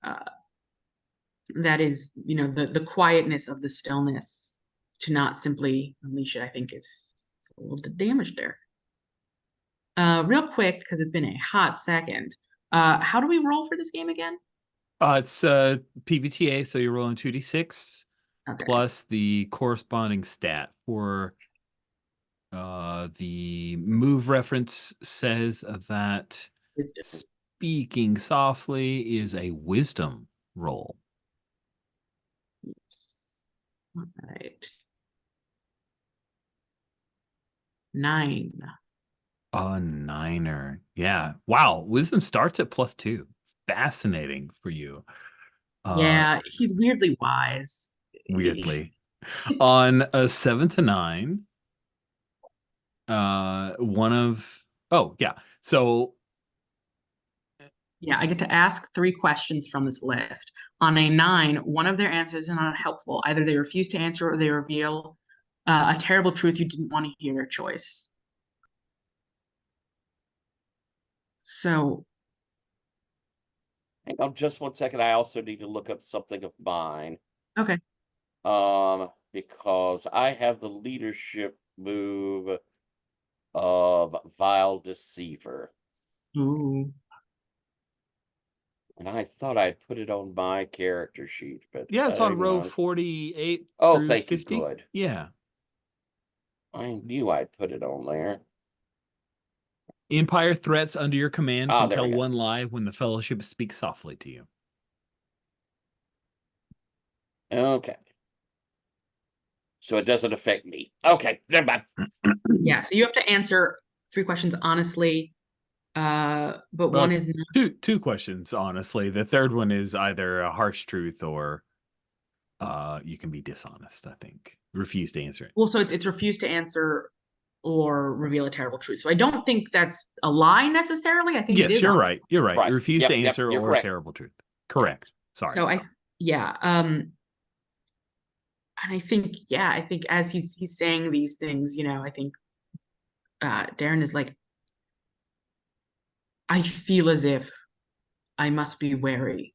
That is, the quietness of the stillness to not simply unleash it. I think it's a little damage there. Real quick, because it's been a hot second. How do we roll for this game again? It's PBTA, so you're rolling 2d6 Okay. plus the corresponding stat for the move reference says that speaking softly is a wisdom roll. Yes. All right. 9. A niner. Yeah. Wow. Wisdom starts at +2. Fascinating for you. Yeah, he's weirdly wise. Weirdly. On a 7 to 9, one of so Yeah, I get to ask 3 questions from this list. On a 9, one of their answers is not helpful. Either they refuse to answer or they reveal a terrible truth you didn't want to hear their choice. So, Hang on just 1 second. I also need to look up something of mine. okay. Because I have the leadership move of Vile Deceiver. Ooh. And I thought I'd put it on my character sheet, but yeah, it's on hang row on. 48 Oh, through thank 50. you. Good. Yeah. I knew I'd put it on there. Empire threats under your command can There we tell go. one lie when the fellowship speaks softly to you. Okay. So it doesn't affect me. Okay, never mind. Yeah, so you have to answer 3 questions honestly. But one is not. Two questions, honestly. The third one is either a harsh truth or you can be dishonest, I think. Refuse to answer it. Well, so it's refused to answer or reveal a terrible truth. So I don't think that's a lie necessarily. I think it Yes, is you're honest. right. You're right. Right. Refuse to answer You're or correct. terrible truth. Correct. Sorry. So and I think, as he's saying these things, I think Darren is like, I feel as if I must be wary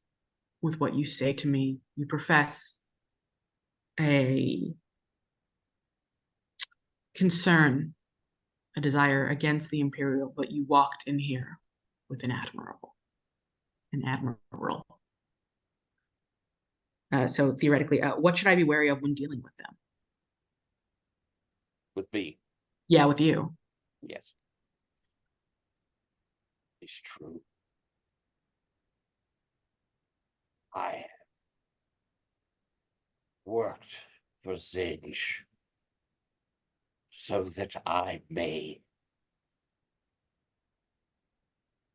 with what you say to me. You profess a concern, a desire against the Imperial, but you walked in here with an admiral. So theoretically, what should I be wary of when dealing with them? With B. Yeah, with you. Yes. It's true. I have worked for Zinj so that I may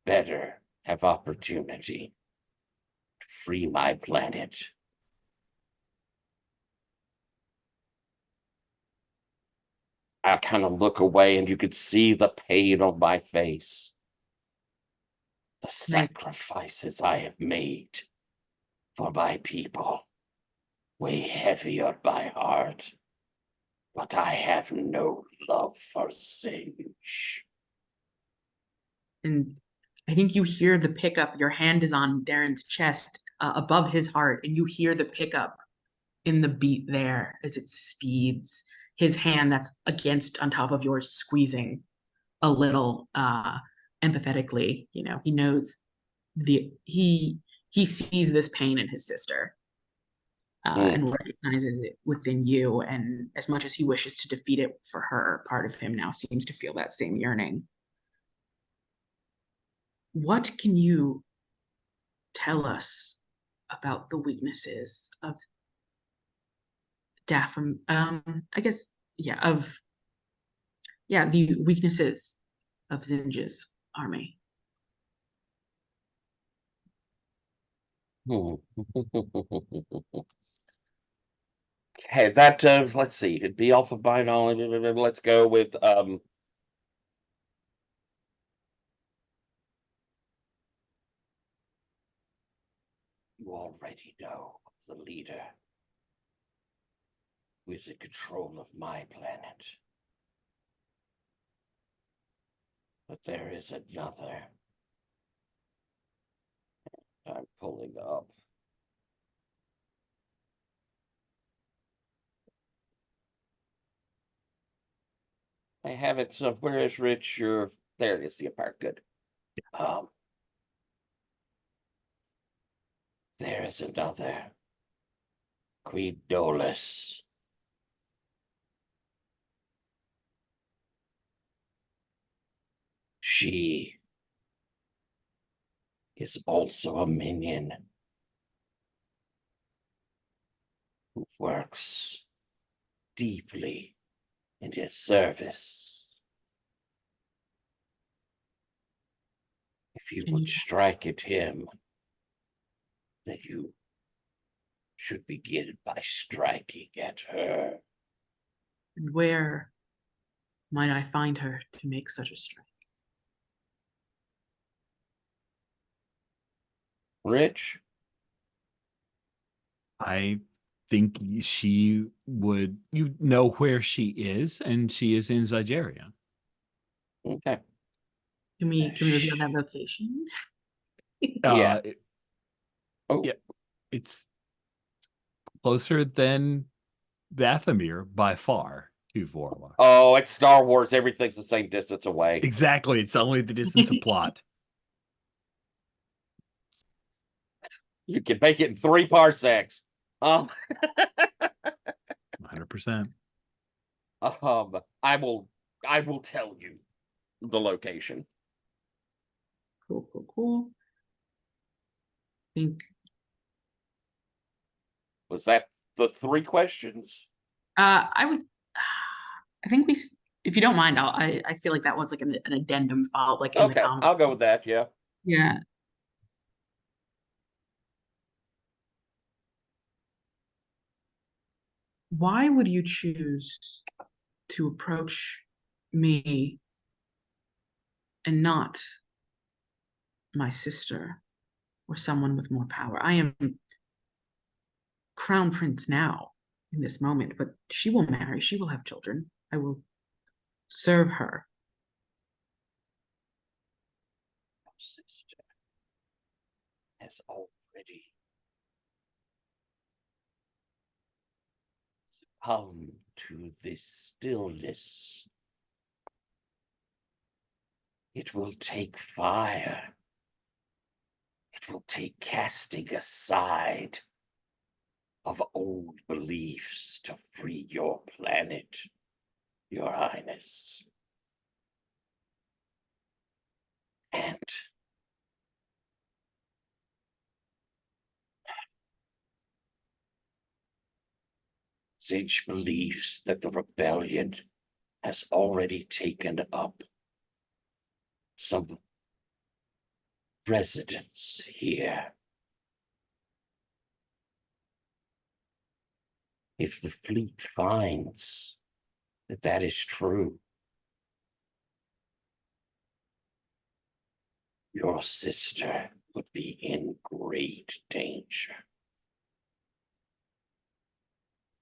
better have opportunity to free my planet, I kind of look away and you could see the pain on my face. The sacrifices I have made for my people weigh heavy on my heart, but I have no love for Singe. And I think you hear the pickup. Your hand is on Darren's chest above his heart, and you hear the pickup in the beat there as it speeds. His hand that's against on top of yours squeezing a little empathetically. You know, he knows he sees this pain in his sister. And recognizes it within you. And as much as he wishes to defeat it for her, part of him now seems to feel that same yearning. What can you tell us about the weaknesses of Daphne? I guess, the weaknesses of Zinj's army. Okay, that let's see, it'd be off of my knowledge. Let's go with you already know the leader who is in control of my planet. But there is another. I'm pulling up. I have it somewhere as Rich. There it is, the part. Good. There is another. Queen Dolus. She is also a minion who works deeply in his service. If you would strike at him, then you should begin by striking at her. And where might I find her to make such a strike? Rich? I think she would, you know where she is, and she is in Zygeria. Okay. Can we reveal that location? Yeah. Yeah, it's closer than Dathomir by far to Vorlok. Oh, it's Star Wars. Everything's the same distance away. Exactly. It's only the distance of plot. You can make it in 3 parsecs. 100%. I will tell you the location. Cool. I think. Was that the 3 questions? I think if you don't mind, I feel like that was like an addendum follow, like in the comment. I'll go with that. Yeah. Yeah. Why would you choose to approach me and not my sister or someone with more power? I am crown prince now in this moment, but she will marry, she will have children. I will serve her. Your sister has already succumbed to this stillness. It will take fire. It will take casting aside of old beliefs to free your planet, Your Highness. And Zinj believes that the rebellion has already taken up some residence here. If the fleet finds that that is true, your sister would be in great danger.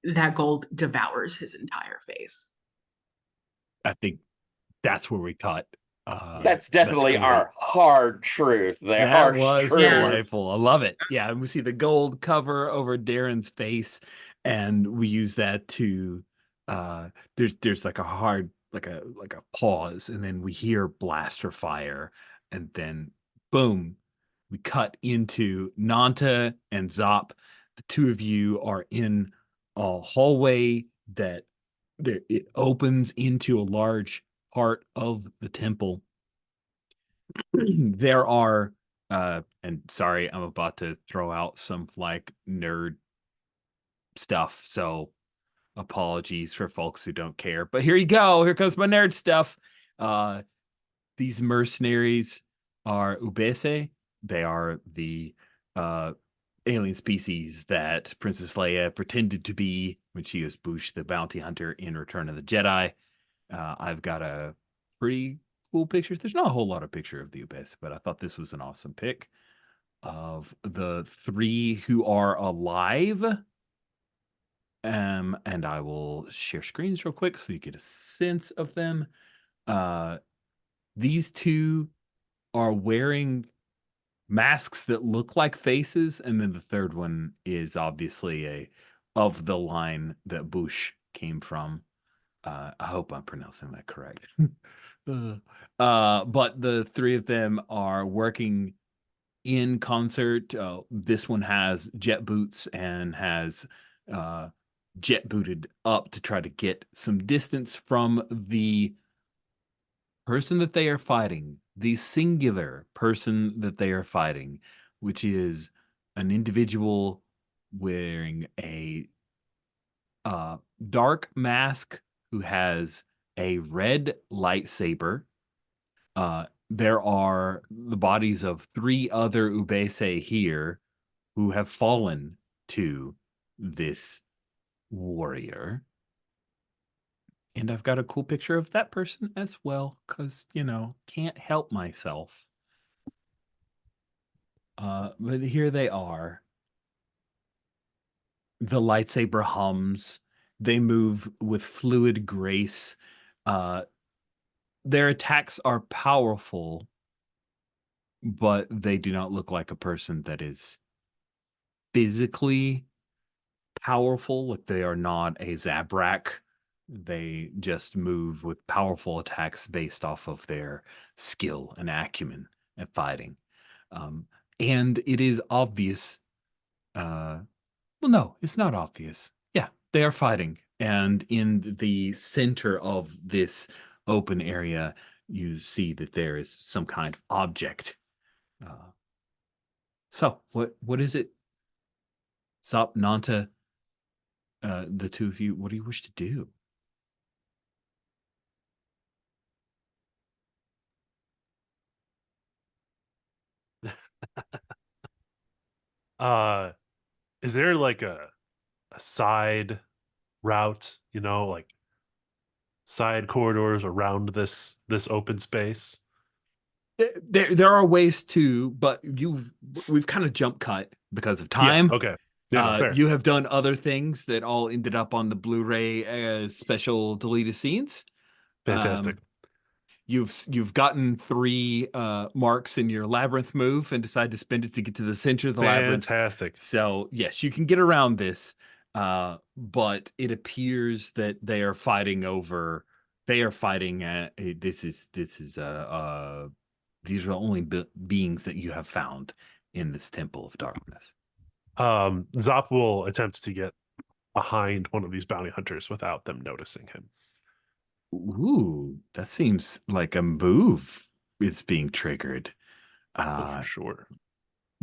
That gold devours his entire face. I think that's where we cut. That's definitely great. our hard truth. The That harsh was truth. delightful. I love it. Yeah, and we see the gold cover over Darren's face, and we use that to there's like a hard like a pause, and then we hear blaster fire, and then boom, we cut into Nanta and Zop. The two of you are in a hallway that it opens into a large part of the temple. There are and sorry, I'm about to throw out some like nerd stuff, so apologies for folks who don't care, but here you go, here comes my nerd stuff. These mercenaries are Ubese. They are the alien species that Princess Leia pretended to be when she was Boushh the bounty hunter in Return of the Jedi. I've got a pretty cool picture. There's not a whole lot of picture of the Ubese, but I thought this was an awesome pic of the three who are alive. And I will share screens real quick so you get a sense of them. These two are wearing masks that look like faces, and then the third one is obviously a of the line that Boushh came from. I hope I'm pronouncing that correct. But the three of them are working in concert. This one has jet boots and has jet booted up to try to get some distance from the person that they are fighting, the singular person that they are fighting, which is an individual wearing a dark mask who has a red lightsaber. There are the bodies of three other Ubese here who have fallen to this warrior. And I've got a cool picture of that person as well, because, you know, can't help myself. But here they are. The lightsaber hums. They move with fluid grace. Their attacks are powerful, but they do not look like a person that is physically powerful. Like they are not a Zabrak. They just move with powerful attacks based off of their skill and acumen at fighting. And it is obvious. Well, no, it's not obvious. Yeah, they are fighting. And in the center of this open area, you see that there is some kind of object. So what is it? Sop, Nanta, the two of you, what do you wish to do? Is there like a side route, you know, like side corridors around this open space? There are ways to, but we've kind of jump cut because of time. Yeah, okay. Yeah, no, fair. You have done other things that all ended up on the Blu-ray as special deleted scenes. Fantastic. You've gotten 3 marks in your labyrinth move and decide to spend it to get to the center of the labyrinth. Fantastic. So yes, you can get around this, but it appears that they are fighting over. They are fighting. These are the only beings that you have found in this temple of darkness. Zop will attempt to get behind one of these bounty hunters without them noticing him. Ooh, that seems like a move is being triggered. For sure.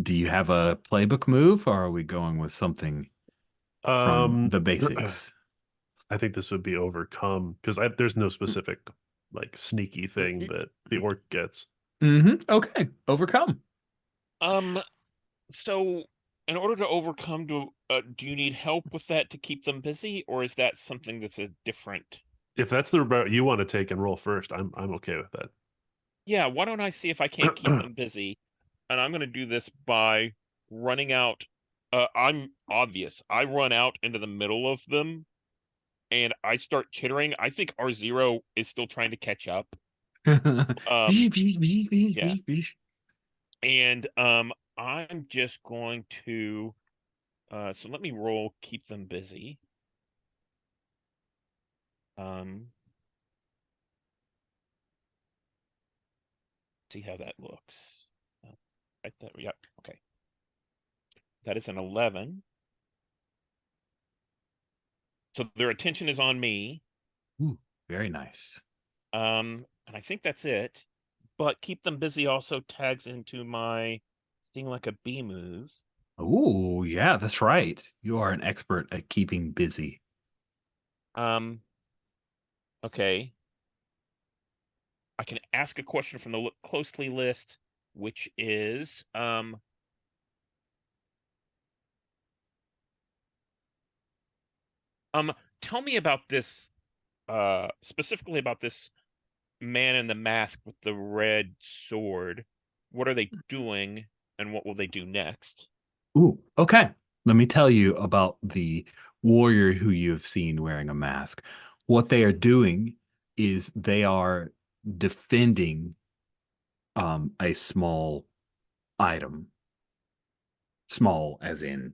Do you have a playbook move, or are we going with something from the basics? I think this would be overcome because there's no specific like sneaky thing that the orc gets. Okay, overcome. So in order to overcome, do you need help with that to keep them busy, or is that something that's a different? If that's the route you want to take and roll first, I'm okay with that. Yeah, why don't I see if I can't keep them busy? And I'm going to do this by running out. I'm obvious. I run out into the middle of them and I start chittering. I think R0 is still trying to catch up. Yeah. And I'm just going to so let me roll keep them busy. See how that looks. Right there. Yep. Okay. That is an 11. So their attention is on me. Ooh, very nice. And I think that's it. But keep them busy also tags into my sting like a bee move. Oh, yeah, that's right. You are an expert at keeping busy. Okay. I can ask a question from the look closely list, which is tell me about this specifically about this man in the mask with the red sword. What are they doing and what will they do next? Ooh, okay. Let me tell you about the warrior who you have seen wearing a mask. What they are doing is they are defending a small item. Small as in,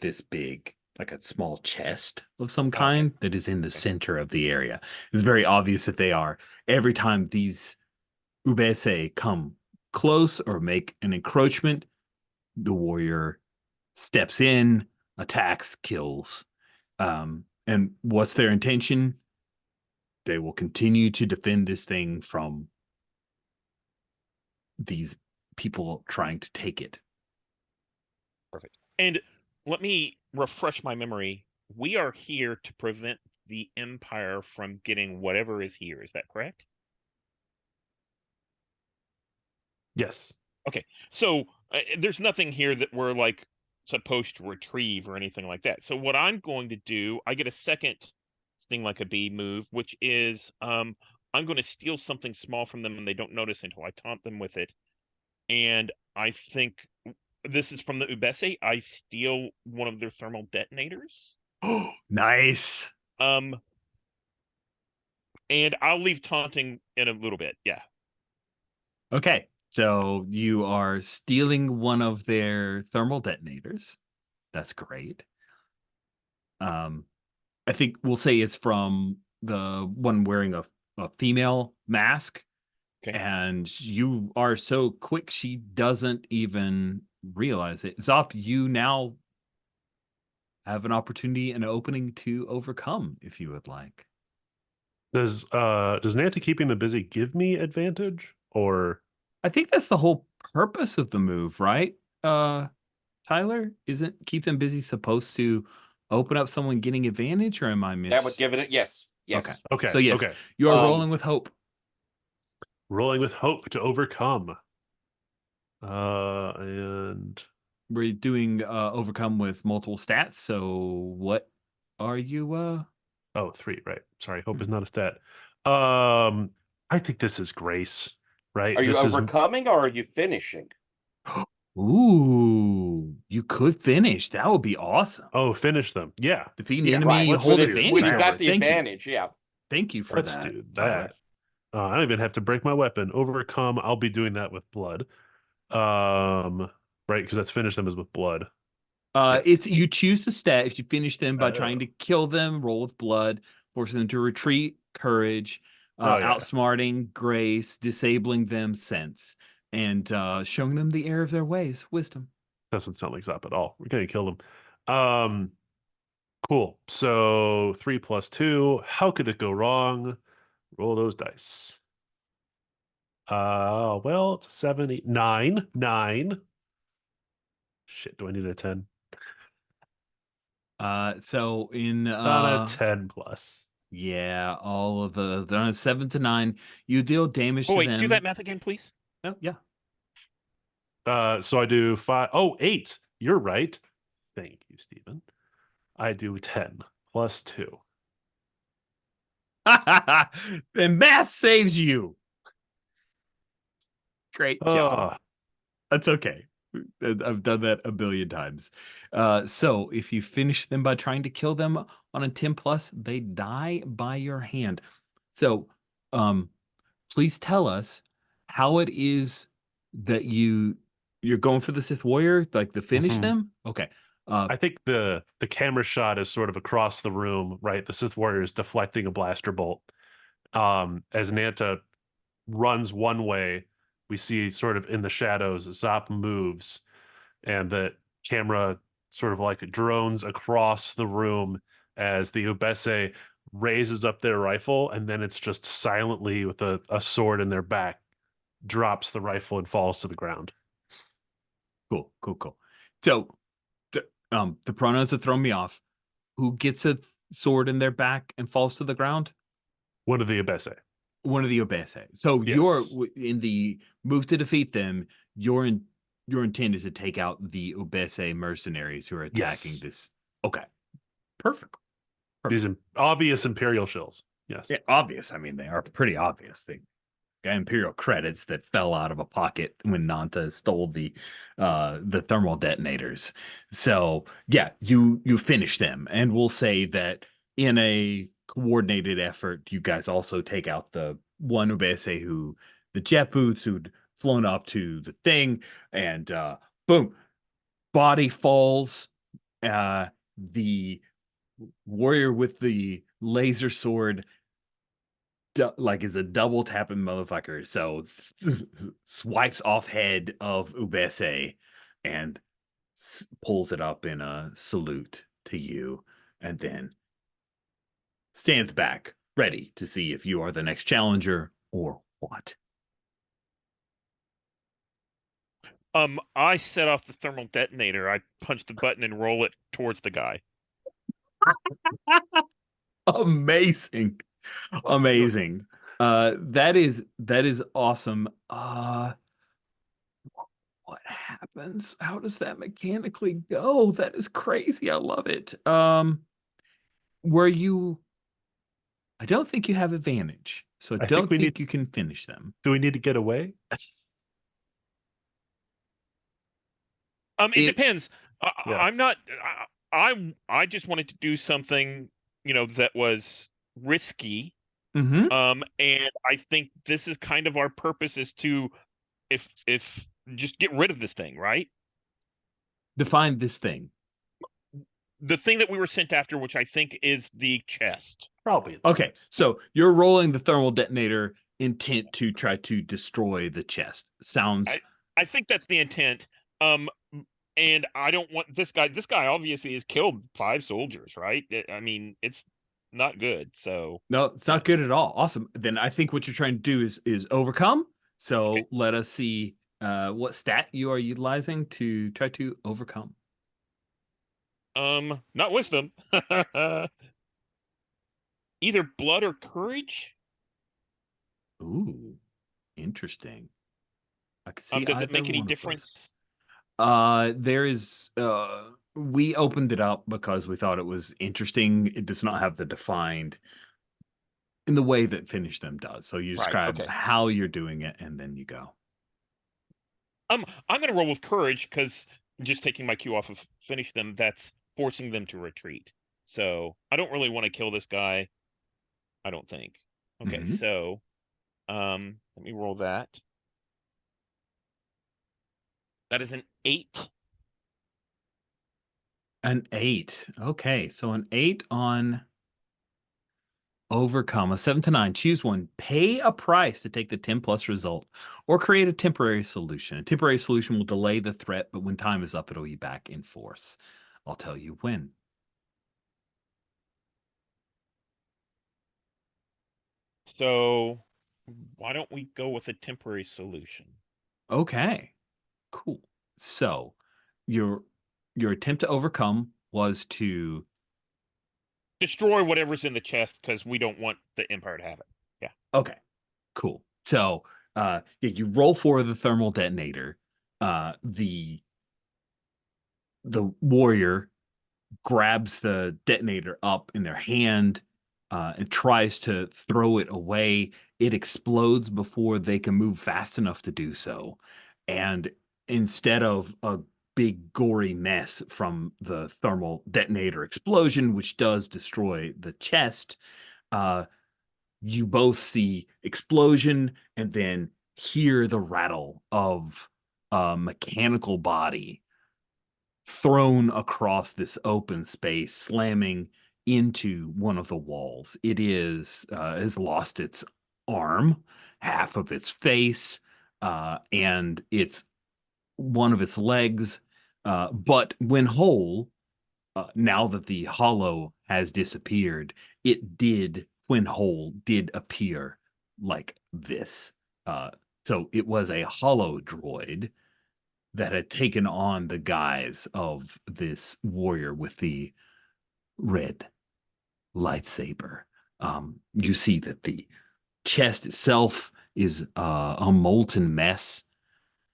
this big, like a small chest of some Okay. kind that is in the center of the area. It's very obvious that they are. Every time these Ubese come close or make an encroachment, the warrior steps in, attacks, kills. And what's their intention? They will continue to defend this thing from these people trying to take it. Perfect. And let me refresh my memory. We are here to prevent the Empire from getting whatever is here. Is that correct? Yes. Okay. So there's nothing here that we're like supposed to retrieve or anything like that. So what I'm going to do, I get a second sting like a bee move, which is I'm going to steal something small from them and they don't notice until I taunt them with it. And I think this is from the Ubese. I steal one of their thermal detonators. Oh, nice. And I'll leave taunting in a little bit. Yeah. Okay. So you are stealing one of their thermal detonators. That's great. I think we'll say it's from the one wearing a female mask. Okay. And you are so quick, she doesn't even realize it. Zop, you now have an opportunity and an opening to overcome if you would like. Does Nanta keeping them busy give me advantage, or I think that's the whole purpose of the move, right? Tyler, isn't keep them busy supposed to open up someone getting advantage, or am I That would give it yes. Yes. Okay. So yes, you are rolling with hope. Rolling with hope to overcome. And We're doing overcome with multiple stats. So what are you 3, right? Sorry, hope is not a stat. I think this is grace, right? Are you This is overcoming or are you finishing? Ooh, you could finish. That would be awesome. finish them. Yeah. Defeat an Yeah, enemy, you let's hold do advantage When you've over got it. the Thank you. advantage, yeah. Thank you for Let's that, do Tyler. that. I don't even have to break my weapon. Overcome, I'll be doing that with blood. Right, because that's finish them is with blood. Yes. It's you choose the stat if you finish them by trying to kill them, roll with blood, force them to retreat, courage, outsmarting, grace, disabling them, sense, and showing them the error of their ways, wisdom. Doesn't sound like Zop at all. We're gonna kill them. Cool. So 3 + 2. How could it go wrong? Roll those dice. Well, it's 7, 8, 9. 9. Shit, do I need a 10? So in On a 10 plus. yeah, all of they're on a 7 to 9. You deal damage Oh, to wait, them. do that math again, please. Oh, yeah. So I do 5. Oh, 8. You're right. Thank you, Stephen. I do 10 plus 2. And math saves you. Great job. That's okay. I've done that a billion times. So if you finish them by trying to kill them on a 10 plus, they die by your hand. So please tell us how it is that you're going for the Sith Warrior, like to finish Mhm. them. Okay. I think the camera shot is sort of across the room, right? The Sith Warrior is deflecting a blaster bolt. As Nanta runs one way, we see sort of in the shadows, Zop moves, and the camera sort of like drones across the room as the Ubese raises up their rifle, and then it's just silently with a sword in their back, drops the rifle and falls to the ground. Cool, cool, cool. So the pronouns that throw me off. Who gets a sword in their back and falls to the ground? One of the Ubese. One of the Obese. So you're Yes. in the move to defeat them. Your intent is to take out the Obese mercenaries who are attacking Yes. this. Okay, perfect. These obvious Imperial shills. Yes. Yeah, obvious. I mean, they are pretty obvious. They got Imperial credits that fell out of a pocket when Nanta stole the thermal detonators. So yeah, you finish them, and we'll say that in a coordinated effort, you guys also take out the one Ubese who the jet boots who'd flown up to the thing, and boom, body falls. The warrior with the laser sword like is a double tapping motherfucker. So swipes off head of Ubese and pulls it up in a salute to you, and then stands back, ready to see if you are the next challenger or what. I set off the thermal detonator. I punch the button and roll it towards the guy. Amazing. Amazing. That is awesome. What happens? How does that mechanically go? That is crazy. I love it. Were you I don't think you have advantage, so I I think don't we think need. you can finish them. Do we need to get away? It It depends. Yeah. I'm not. I just wanted to do something, that was risky. mhm. And I think this is kind of our purpose is to, if just get rid of this thing, right? Define this thing. The thing that we were sent after, which I think is the chest. Probably. Okay, so you're rolling the thermal detonator intent to try to destroy the chest. Sounds I think that's the intent. And I don't want this guy. This guy obviously has killed 5 soldiers, right? I mean, it's not good. So no, it's Yeah. not good at all. Awesome. Then I think what you're trying to do is overcome. So Okay. let us see what stat you are utilizing to try to overcome. not wisdom. Either blood or courage. Ooh, interesting. I can see Does it either make any one of those. difference? There is we opened it up because we thought it was interesting. It does not have the defined in the way that Finish Them does. So you Right, describe okay. how you're doing it and then you go. I'm gonna roll with courage because just taking my cue off of finish them, that's forcing them to retreat. So I don't really want to kill this guy. I don't think. Okay, Mhm. so let me roll that. That is an 8. An 8. Okay, so an 8 on overcome. A 7 to 9. Choose one. Pay a price to take the 10 plus result or create a temporary solution. A temporary solution will delay the threat, but when time is up, it'll be back in force. I'll tell you when. So why don't we go with a temporary solution? Okay. Cool. So, your attempt to overcome was to Destroy whatever's in the chest because we don't want the Empire to have it. Yeah. okay. Cool. So, yeah, you roll for the thermal detonator. The warrior grabs the detonator up in their hand and tries to throw it away. It explodes before they can move fast enough to do so. And instead of a big gory mess from the thermal detonator explosion, which does destroy the chest, you both see explosion and then hear the rattle of a mechanical body thrown across this open space, slamming into one of the walls. It is has lost its arm, half of its face, and it's one of its legs. But when whole, now that the hollow has disappeared, when whole, did appear like this. So it was a hollow droid that had taken on the guise of this warrior with the red lightsaber. You see that the chest itself is a molten mess,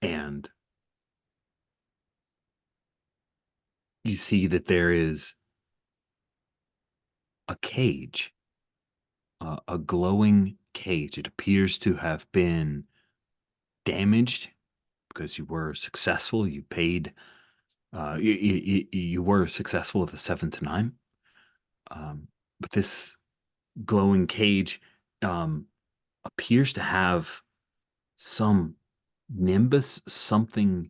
and you see that there is a cage, a glowing cage. It appears to have been damaged because you were successful. You paid. You were successful at the 7 to 9. But this glowing cage appears to have some nimbus, something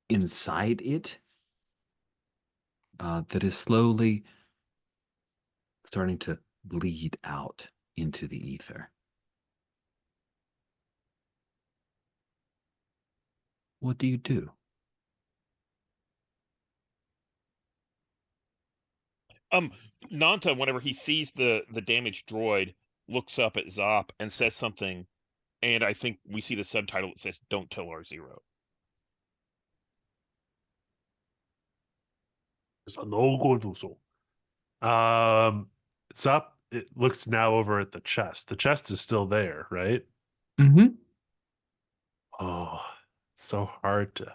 inside it that is slowly starting to bleed out into the ether. What do you do? Nanta, whenever he sees the damaged droid, looks up at Zop and says something, and I think we see the subtitle that says "Don't tell R0." Zop, it looks now over at the chest. The chest is still there, right? Mm-hmm. Oh, it's so hard to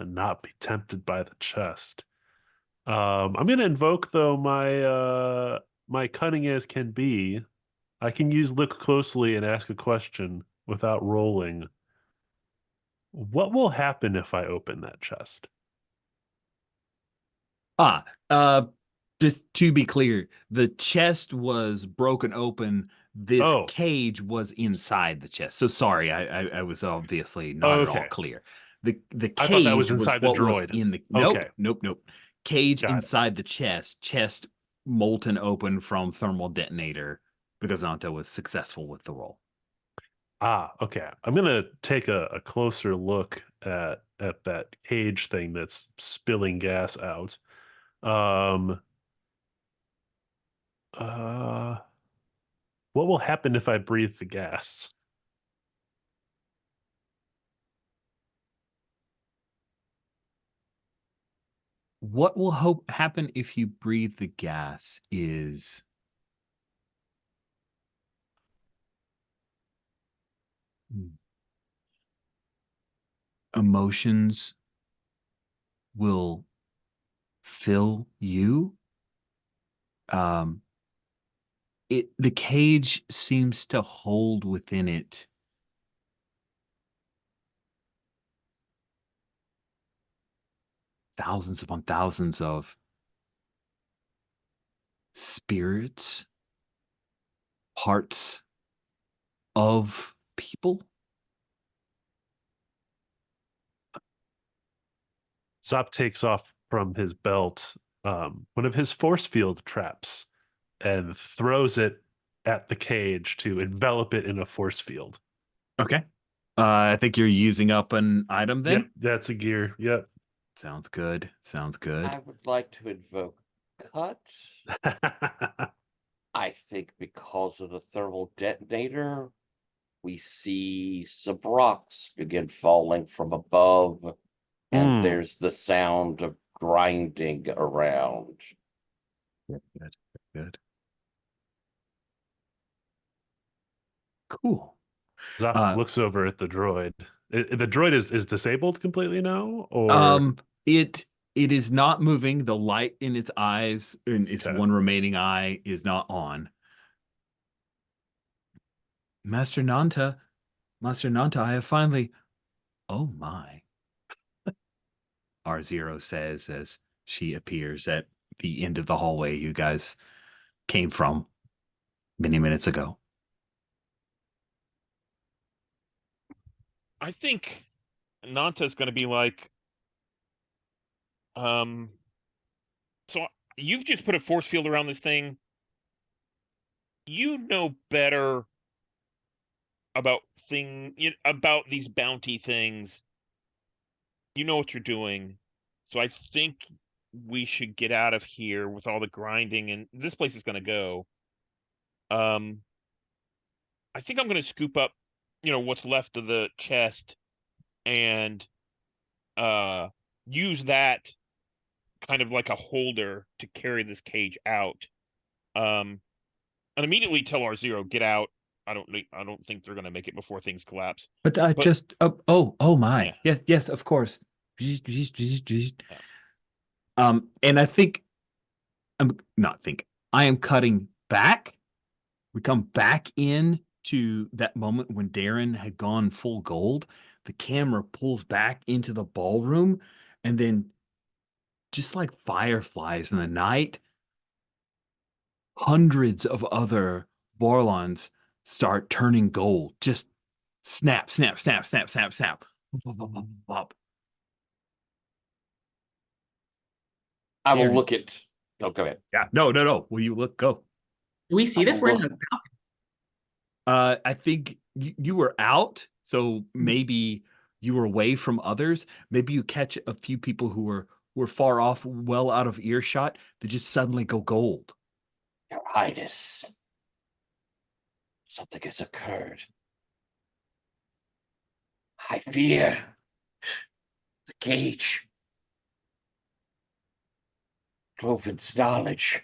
not be tempted by the chest. I'm gonna invoke though my cunning as can be. I can use look closely and ask a question without rolling. What will happen if I open that chest? Ah, uh, just to be clear, the chest was broken open. This Oh, cage was inside the chest. So sorry, I was obviously not at all okay. clear. The I thought that was cage was inside the what was droid. in the Okay, nope. Cage got it. inside the chest molten open from thermal detonator because Anto was successful with the roll. Ah, okay. I'm gonna take a closer look at that cage thing that's spilling gas out. Um, uh, what will happen if I breathe the gas? What will happen if you breathe the gas is emotions will fill you. The cage seems to hold within it thousands upon thousands of spirits, parts of people. Zop takes off from his belt one of his force field traps and throws it at the cage to envelop it in a force field. Okay. I think you're using up an item Yep, then. that's a gear. Yep. Sounds good. Sounds good. I would like to invoke cut. I think because of the thermal detonator, we see some rocks begin falling from above, and there's the sound of grinding around. Good. Good. Good. Cool. Zop looks over at the droid. The droid is disabled completely now, or It is not moving. The light in its eyes, in its Okay. one remaining eye, is not on. Master Nanta, I have finally. Oh my. R0 says as she appears at the end of the hallway you guys came from many minutes ago. I think Nanta's going to be like, so you've just put a force field around this thing. You know better about about these bounty things. You know what you're doing. So I think we should get out of here with all the grinding, and this place is going to go. I think I'm going to scoop up, what's left of the chest and use that kind of like a holder to carry this cage out. And immediately tell R0, get out. I don't think they're going to make it before things collapse. But just oh my. Yeah. Yes, of course. Yeah. And I think I am cutting back. We come back in to that moment when Darren had gone full gold. The camera pulls back into the ballroom, and then just like fireflies in the night, hundreds of other Vorlons start turning gold. Just snap, snap, snap, snap, snap, snap. I will Darren. look at. Oh, go ahead. Yeah, no. Will you look? Go. Do we see this? We're in the balcony. I think you were out, so maybe you were away from others. Maybe you catch a few people who were far off, well out of earshot, that just suddenly go gold. Your Highness, something has occurred. I fear the cage. Cloven's knowledge.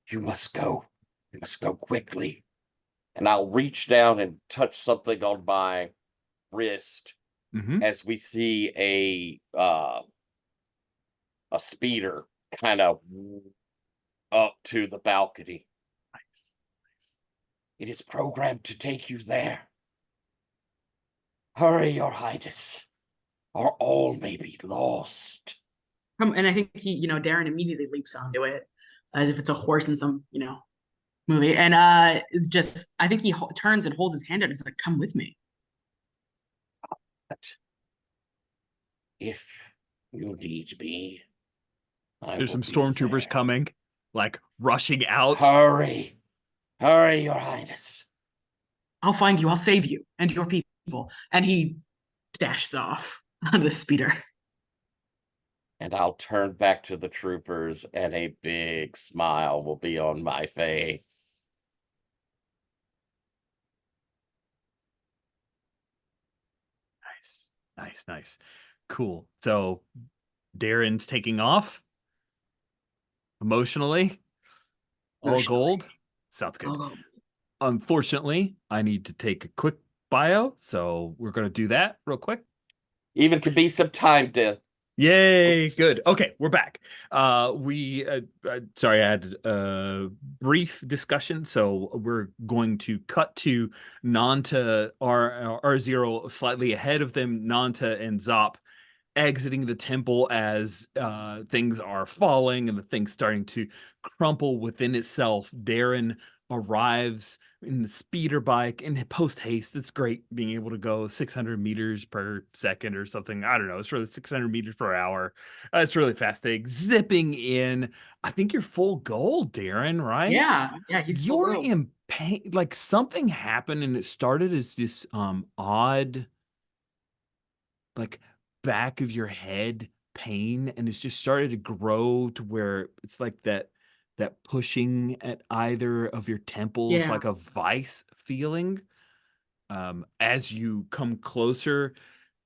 You must go. You must go quickly. And I'll reach down and touch something on my wrist Mm-hmm. as we see a speeder kind of up to the balcony. Nice. It is programmed to take you there. Hurry, Your Highness, or all may be lost. And I think Darren immediately leaps onto it as if it's a horse in some, movie. And it's just, I think he turns and holds his hand out and is like, come with me. But if you need me, There's some stormtroopers coming, like rushing out. Hurry, Your Highness. I'll find you. I'll save you and your people. And he dashes off on the speeder. And I'll turn back to the troopers, and a big smile will be on my face. Nice. Cool. So Darren's taking off emotionally. All gold. Sounds good. Unfortunately, I need to take a quick bio, so we're going to do that real quick. Even could be some time to. Yay, good. Okay, we're back. Sorry, I had a brief discussion, so we're going to cut to Nanta, R0 slightly ahead of them, Nanta and Zop exiting the temple as things are falling and the thing's starting to crumple within itself. Darren arrives in the speeder bike in post haste. It's great being able to go 600 meters per second or something. I don't know. It's really 600 meters per hour. It's really fast thing. Zipping in. I think you're full gold, Darren, right? Yeah, he's full You're gold. in pain. Like something happened and it started as this odd, like, back of your head pain, and it's just started to grow to where it's like that pushing at either of your temples, like a vice feeling. As you come closer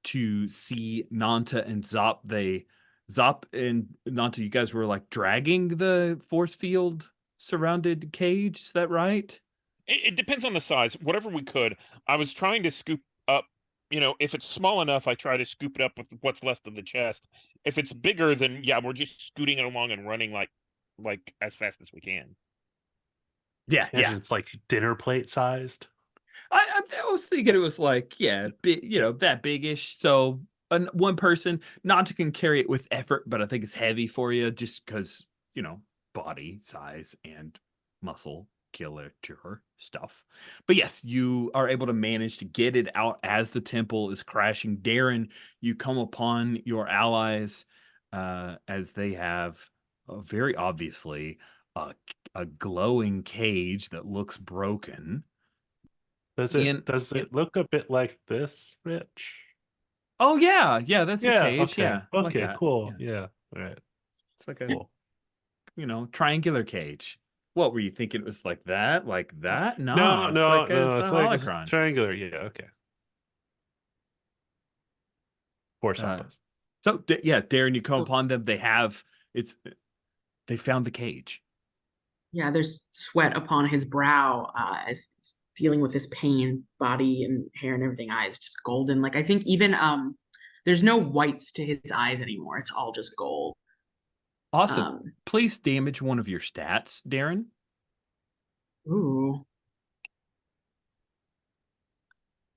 to see Nanta and Zop, Zop and Nanta, you guys were like dragging the force field surrounded cage. Is that right? It depends on the size. Whatever we could. I was trying to scoop up if it's small enough, I try to scoop it up with what's left of the chest. If it's bigger, then yeah, we're just scooting it along and running like as fast as we can. Yeah, Imagine yeah. it's like dinner plate sized. I was thinking it was like, yeah, that big-ish. So one person, Nanta can carry it with effort, but I think it's heavy for you just because, body size and muscle musculature stuff. But yes, you are able to manage to get it out as the temple is crashing. Darren, you come upon your allies as they have very obviously a glowing cage that looks broken. Does In it look a bit like this, Rich? Oh yeah, that's a Yeah, cage. okay. Yeah, I like Okay, that. cool. Yeah, Yeah. All right. it's like a Cool. triangular cage. What were you thinking? It was like that, like that? No, No, it's no, like no. it's a It's holocron. triangular. Yeah, okay. Force help Uh, us. so yeah, Darren, you come Oh. upon them. They found the cage. Yeah, there's sweat upon his brow as he's dealing with this pain, body and hair and everything. Eyes just golden. Like I think even there's no whites to his eyes anymore. It's all just gold. Awesome. Please damage one of your stats, Darren. Ooh.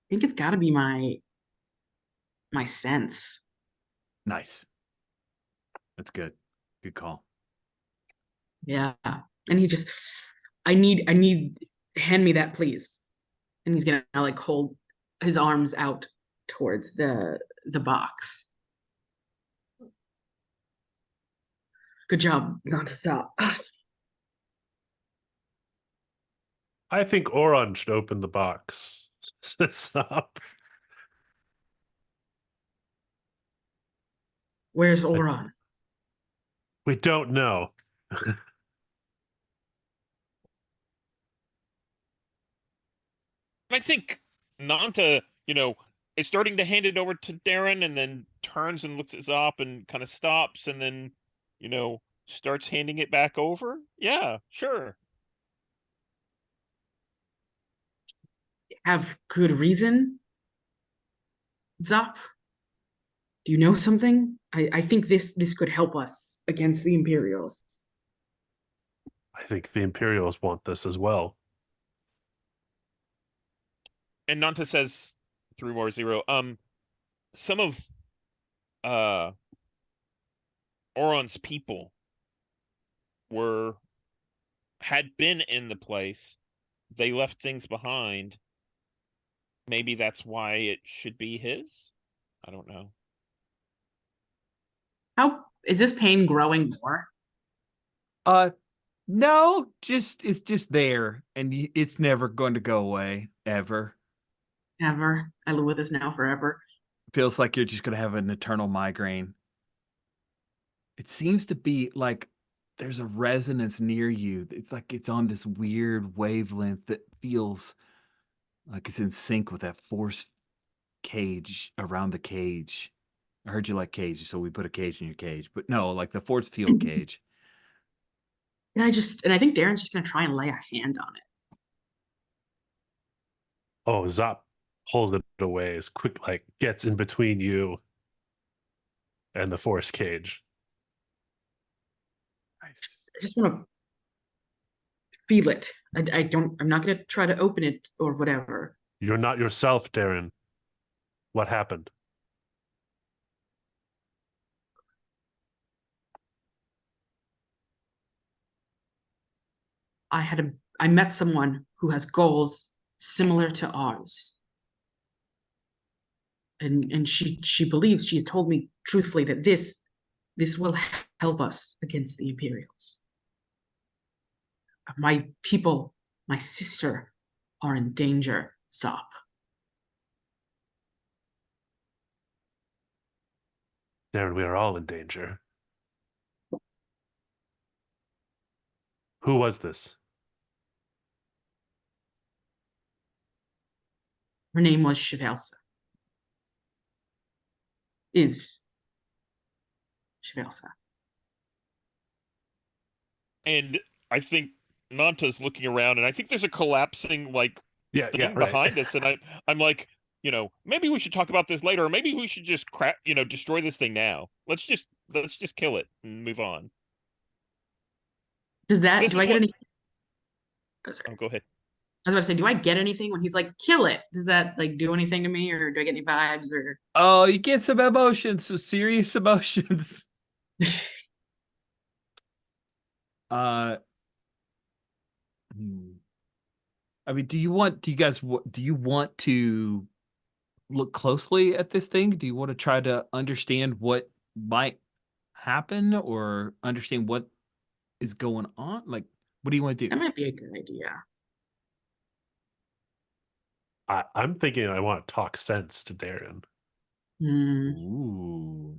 I think it's got to be my sense. Nice. That's good. Good call. Yeah. And he's just I need hand me that please. And he's gonna like hold his arms out towards the box. Good job, not to stop. I think Oron should open the box. Stop. Where's Oron? We don't know. I think Nanta, is starting to hand it over to Darren and then turns and looks at Zop and kind of stops and then, starts handing it back over. Yeah, sure. Have good reason? Zop? Do you know something? I think this could help us against the Imperials. I think the Imperials want this as well. And Nanta says through more zero, some of Oron's people had been in the place. They left things behind. Maybe that's why it should be his? I don't know. How is this pain growing more? No, it's just there, and it's never going to go away ever. Ever. I live with this now forever. Feels like you're just going to have an eternal migraine. It seems to be like there's a resonance near you. It's like it's on this weird wavelength that feels like it's in sync with that force cage around the cage. I heard you like cages, so we put a cage in your cage. But no, like the force field cage. And I think Darren's just gonna try and lay a hand on it. Oh, Zop pulls it away as quick, like gets in between you and the force cage. Nice. I just want to feel it. I'm not gonna try to open it or whatever. You're not yourself, Darren. What happened? I met someone who has goals similar to ours. And she believes, she's told me truthfully that this will help us against the Imperials. My people, my sister, are in danger, Zop. Darren, we are all in danger. Who was this? Her name was Chevelsa. Is Chevelsa. And I think Nanta's looking around, and I think there's a collapsing thing Yeah, right. behind us, and I'm like, maybe we should talk about this later, or maybe we should just destroy this thing now. Let's just kill it and move on. Does that, This do I is get what. any? Oh, sorry. Oh, go ahead. I was about to say, do I get anything when he's like, kill it? Does that like do anything to me, or do I get any vibes or? Oh, you get some emotions, some serious emotions. Uh, I mean, do you want to look closely at this thing? Do you want to try to understand what might happen or understand what is going on? Like, what do you want to That do? might be a good idea. I'm thinking I want to talk sense to Darren. Hmm. Ooh.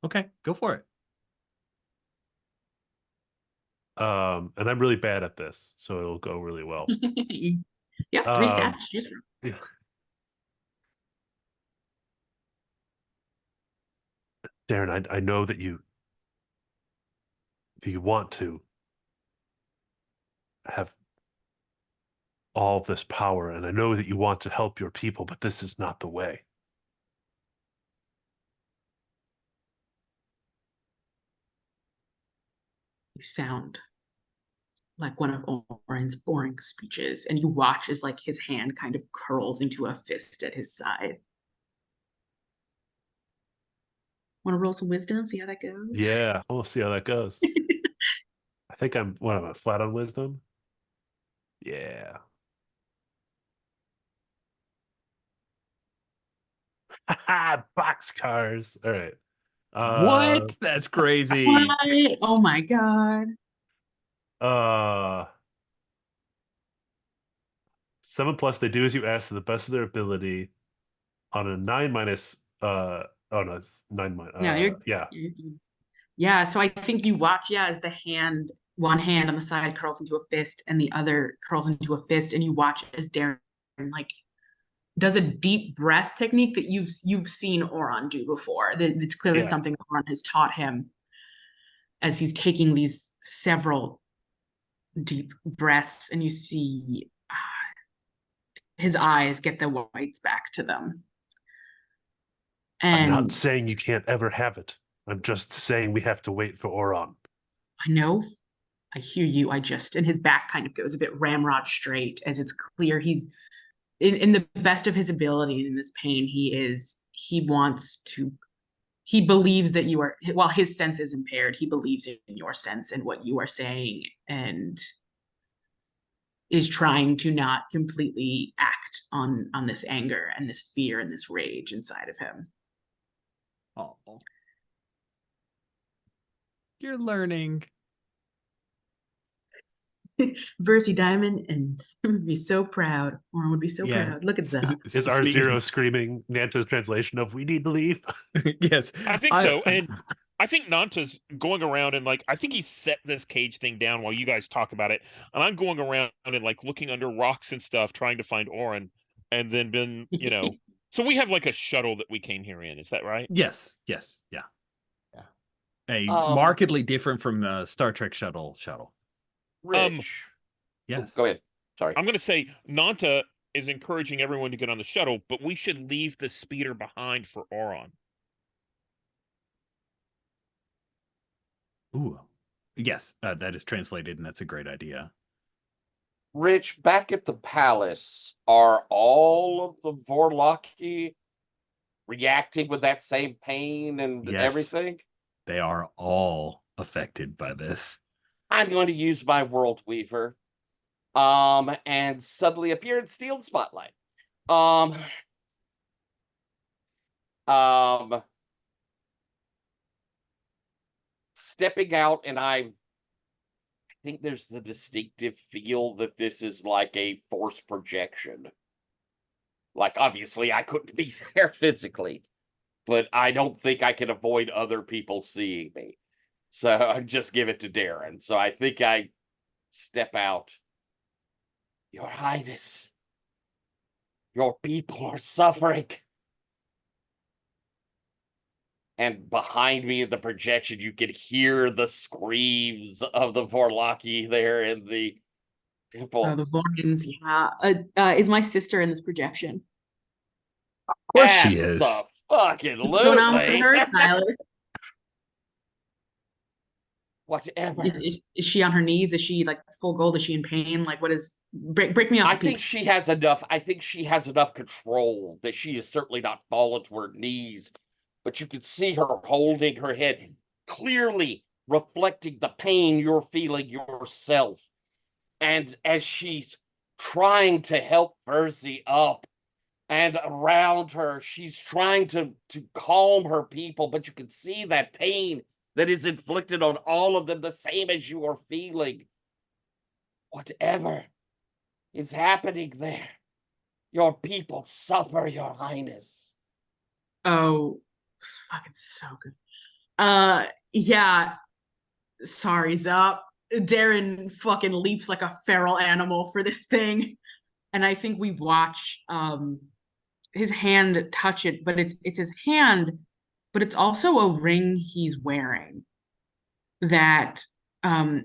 Okay, go for it. And I'm really bad at this, so it'll go really well. You have 3 stats to choose from. Yeah. Darren, I know that you want to have all this power, and I know that you want to help your people, but this is not the way. You sound like one of Oren's boring speeches, and you watch as like his hand kind of curls into a fist at his side. Want to roll some wisdom? See how that goes? Yeah, we'll see how that goes. I think am I flat on wisdom? Yeah. Boxcars. All right. What? That's crazy. What? Oh my god. 7+, they do as you ask to the best of their ability. On a 9 minus, oh no, it's 9 minus. Yeah, Yeah. yeah. So I think you watch, as the hand, one hand on the side curls into a fist, and the other curls into a fist, and you watch as Darren like does a deep breath technique that you've seen Oron do before. It's clearly Yeah. something that Oron has taught him as he's taking these several deep breaths, and you see his eyes get the whites back to them. I'm not And saying you can't ever have it. I'm just saying we have to wait for Oron. I know, I hear you. And his back kind of goes a bit ramrod straight, as it's clear he's in the best of his ability, and in this pain he believes that you are, while his sense is impaired, he believes in your sense and what you are saying, and is trying to not completely act on this anger and this fear and this rage inside of him. Oh, you're learning. Versi Diamond and would be so proud. Oren would be so proud. Look at that. Is R0 screaming Nanta's translation of "We need to leave"? Yes, I think so, and I think Nanta's going around and I think he set this cage thing down while you guys talk about it, and I'm going around and looking under rocks and stuff trying to find Oren, and then been So we have a shuttle that we came here in. Is that right? Yes, yeah. A markedly different from the Star Trek shuttle. Rich. Yes. Go ahead. Sorry. I'm going to say Nanta is encouraging everyone to get on the shuttle, but we should leave the speeder behind for Oron. Ooh. Yes, that is translated, and that's a great idea. Rich, back at the palace, are all of the Vorlaki reacting with that same pain and Yes. everything? They are all affected by this. I'm going to use my World Weaver, and suddenly appear and steal the spotlight. Stepping out, and I think there's the distinctive feel that this is like a force projection. Obviously, I couldn't be there physically, but I don't think I can avoid other people seeing me. So I just give it to Darren. So I think I step out. Your Highness, your people are suffering. and behind me in the projection, you could hear the screams of the Vorlaki there in the temple. Oh, the Vormans, yeah. Is my sister in this projection? Of course she is. Fucking What's going on with her, Tyler? Whatever. Is she on her knees? Is she like full gold? Is she in pain? Like, what is break me off? I think she has enough. I think she has enough control that she is certainly not fallen to her knees, but you could see her holding her head, clearly reflecting the pain you're feeling yourself. And as she's trying to help Verzi up, and around her, she's trying to calm her people, but you can see that pain that is inflicted on all of them, the same as you are feeling. Whatever is happening there, your people suffer, Your Highness. Oh, fuck, it's so good. Yeah. Sorry, Zop. Darren fucking leaps like a feral animal for this thing. And I think we watch his hand touch it, but it's his hand, but it's also a ring he's wearing that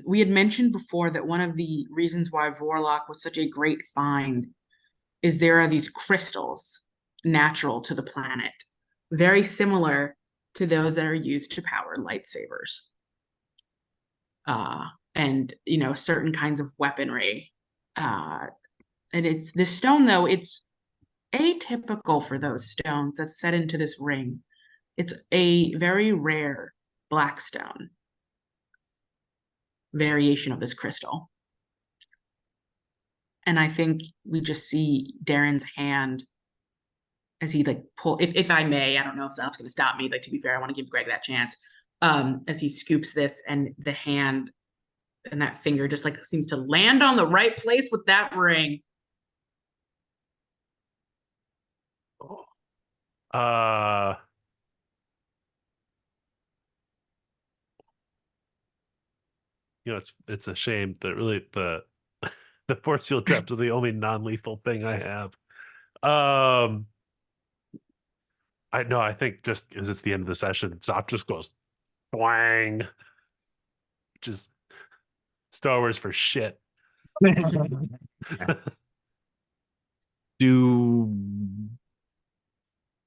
we had mentioned before, that one of the reasons why Vorlok was such a great find is there are these crystals natural to the planet, very similar to those that are used to power lightsabers. And certain kinds of weaponry. And it's this stone, though, it's atypical for those stones that's set into this ring. It's a very rare black stone variation of this crystal. And I think we just see Darren's hand as he pull, if I may, I don't know if Zop's gonna stop me, to be fair, I want to give Greg that chance. As he scoops this, and the hand and that finger just seems to land on the right place with that ring. It's a shame that really the force field traps are the only non-lethal thing I have. I think just because it's the end of the session, Zop just goes twang. Just Star Wars for shit. Do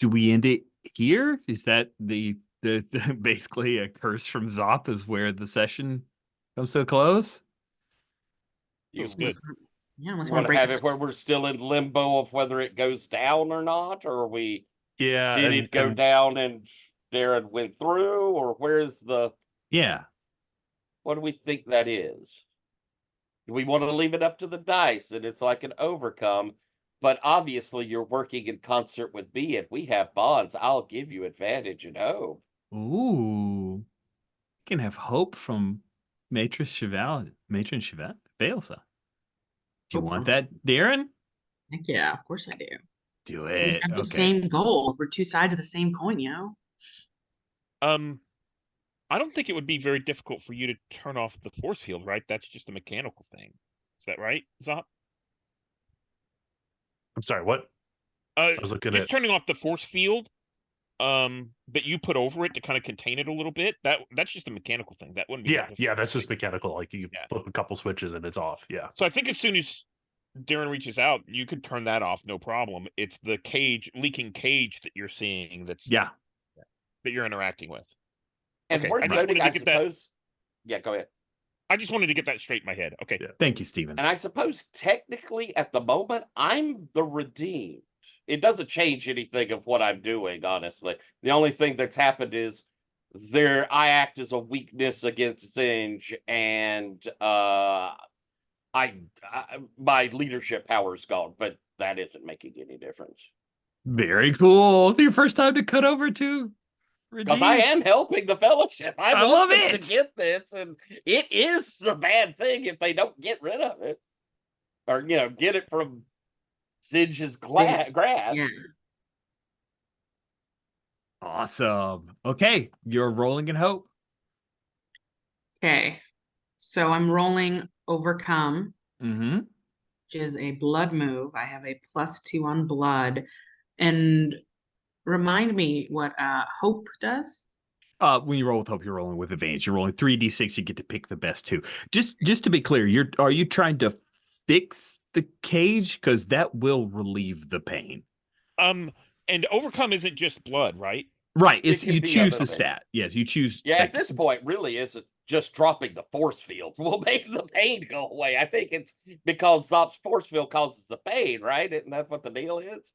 we end it here? Is that the basically a curse from Zop is where the session comes to a close? Feels good. Yeah, unless You we want to break have it where we're still in limbo of whether it goes down or not, or did it go down and Darren went through, or where's the? Yeah. What do we think that is? Do we want to leave it up to the dice and it's like an overcome? But obviously, you're working in concert with me, and we have bonds. I'll give you advantage and hope. Ooh. You can have hope from Matron Cheval. Valesa. Do you want that, Darren? Heck yeah, of course I do. Do We it. have the Okay. same goals. We're two sides of the same coin, I don't think it would be very difficult for you to turn off the force field, right? That's just a mechanical thing. Is that right, Zop? I'm sorry, what? I was looking at turning off the force field that you put over it to kind of contain it a little bit. That's just a mechanical thing. That wouldn't be that's just mechanical. Like you flip a couple switches and it's off. Yeah. So I think as soon as Darren reaches out, you could turn that off, no problem. It's the leaking cage that you're seeing that you're interacting with. And okay. we're noting, I suppose. Yeah, go ahead. I just wanted to get that straight in my head. Okay. Yeah. Thank you, Stephen. And I suppose technically at the moment, I'm the redeemed. It doesn't change anything of what I'm doing, honestly. The only thing that's happened is I act as a weakness against Zinj, and my leadership power is gone, but that isn't making any difference. Very cool. Your first time to cut over to because I am helping the Fellowship. I love want them it. to get this, and it is a bad thing if they don't get rid of it, or get it from Zinj's grasp. Yeah. Awesome. Okay, you're rolling in hope. Okay, so I'm rolling overcome, Mm-hmm. which is a blood move. I have a +2 on blood, and remind me what hope does. When you roll with hope, you're rolling with advantage. You're rolling 3d6. You get to pick the best two. Just to be clear, are you trying to fix the cage? Because that will relieve the pain. And overcome isn't just blood, right? Right. It can You be choose other the things. stat. Yes, you choose. Yeah, like, at this point, really, it's just dropping the force field will make the pain go away. I think it's because Zop's force field causes the pain, right? Isn't that what the deal is?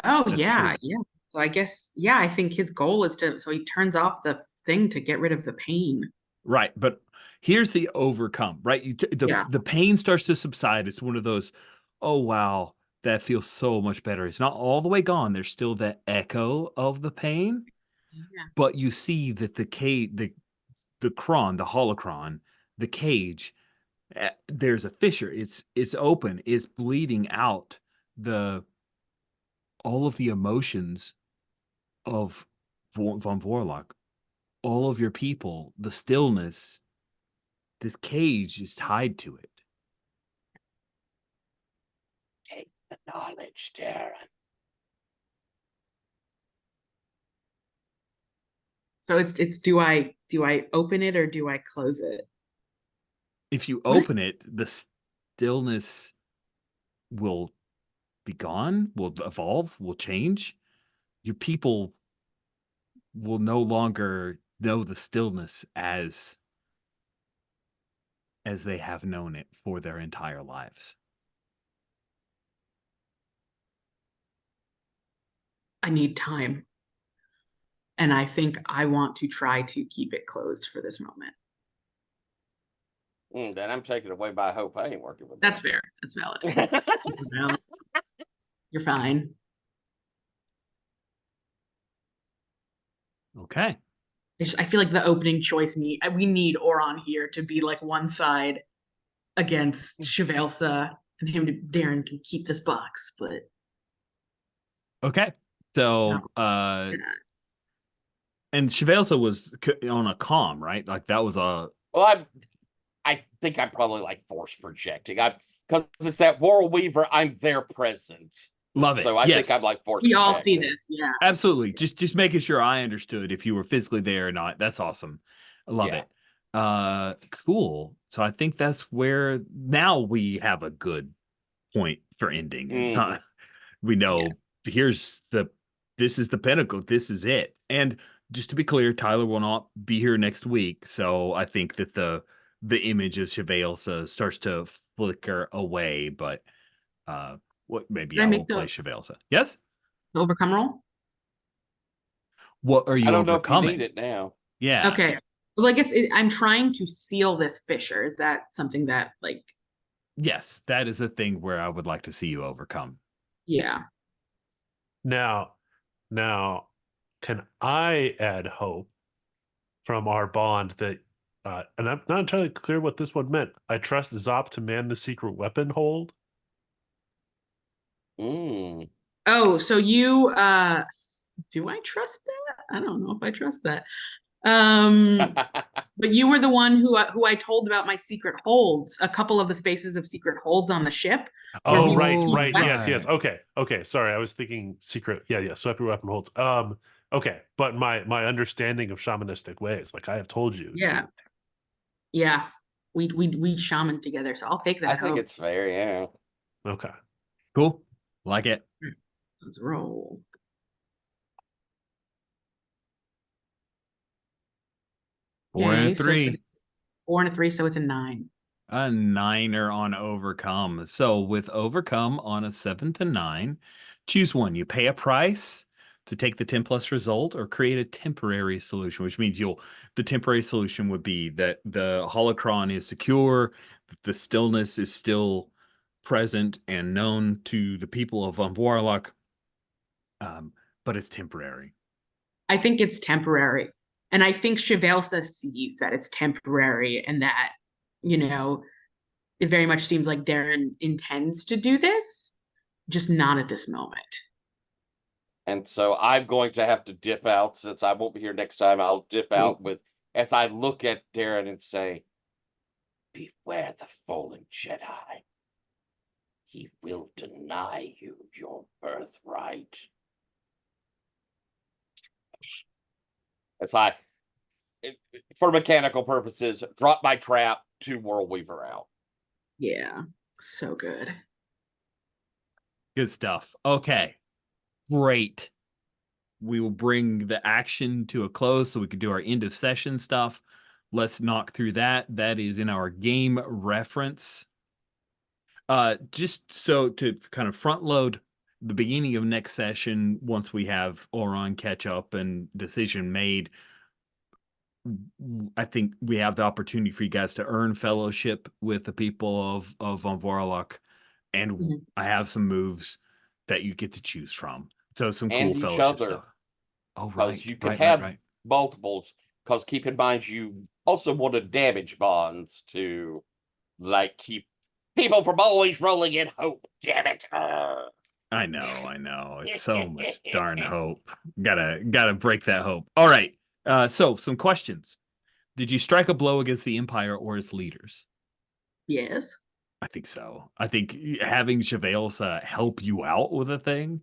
Oh That's yeah, true. yeah. So I guess yeah, I think his goal is so he turns off the thing to get rid of the pain. Right. But here's the overcome, right? Yeah. The pain starts to subside. It's one of those, oh, wow, that feels so much better. It's not all the way gone. There's still that echo of the pain, Yeah. but you see that the holocron, the cage, there's a fissure. It's open. It's bleeding out all of the emotions of von Vorlach, all of your people, the stillness. This cage is tied to it. Take the knowledge, Darren. So it's do I open it or do I close it? If you What is open it, the stillness will be gone, will evolve, will change. Your people will no longer know the stillness as they have known it for their entire lives. I need time. And I think I want to try to keep it closed for this moment. Then I'm taken away by hope. I ain't working with That's that. fair. That's valid. That's super valid. You're fine. Okay. I feel like the opening choice we need Oron here to be like one side against Chevalsa, and Darren can keep this box, but Okay. So, yeah. and Chevalsa was on a comm, right? Like that was a. Well, I think I'm probably like force projecting. Because it's that World Weaver. I'm there present. Love it. So I think I'm Yes. like force. We all see projecting. this, yeah. Absolutely. Just making sure I understood if you were physically there or not. That's awesome. I love Yeah. it. Cool. So I think that's where now we have a good point for ending. And we know this is the pinnacle. This is it. And just to be clear, Tyler will not be here next week. So I think that the image of Chevalsa starts to flicker away, but maybe Did I I make will play Chevalsa. Yes? the overcome roll? What are I you don't know if you overcoming? need it now. Yeah. Okay. Well, I guess I'm trying to seal this fissure. Is that something that like? Yes, that is a thing where I would like to see you overcome. Yeah. Now, can I add hope from our bond that, and I'm not entirely clear what this one meant. I trust Zop to man the secret weapon hold. Oh, so you do I trust that? I don't know if I trust that. But you were the one who I told about my secret holds, a couple of the spaces of secret holds on the ship. Oh, right. right. Yes. Okay. Sorry, I was thinking secret. Yeah. Sweeper weapon holds. Okay, but my understanding of shamanistic ways, like I have told you. Yeah. Yeah. We shaman together, so I'll take that. I think it's fair, yeah. Okay. Cool. Like it. Let's roll. Four and a So 3. 4 and a 3, so it's a 9. A 9er on overcome. So with overcome on a 7 to 9, choose one. You pay a price to take the 10 plus result or create a temporary solution, which means the temporary solution would be that the holocron is secure, that the stillness is still present and known to the people of Warlock, but it's temporary. I think it's temporary. And I think Chevalsa sees that it's temporary and that, it very much seems like Darren intends to do this, just not at this moment. And so I'm going to have to dip out since I won't be here next time. I'll dip out as I look at Darren and say, beware the fallen Jedi. He will deny you your birthright. As I, for mechanical purposes, drop my trap, 2 World Weaver out. Yeah, so good. Good stuff. Okay, great. We will bring the action to a close so we can do our end of session stuff. Let's knock through that. That is in our game reference. Just so to kind of front load the beginning of next session, once we have Oron catch up and decision made, I think we have the opportunity for you guys to earn fellowship with the people of Von Vorlach, and Mhm. I have some moves that you get to choose from. So some cool And each fellowship other. stuff. Oh, Because right, you could right, have right. multiples. Because keep in mind, you also wanted damage bonds to, like, keep people from always rolling in hope. Damn it. I know. It's so much darn hope. Gotta break that hope. All right. So some questions. Did you strike a blow against the Empire or its leaders? Yes. I think so. I think having Chevales help you out with a thing,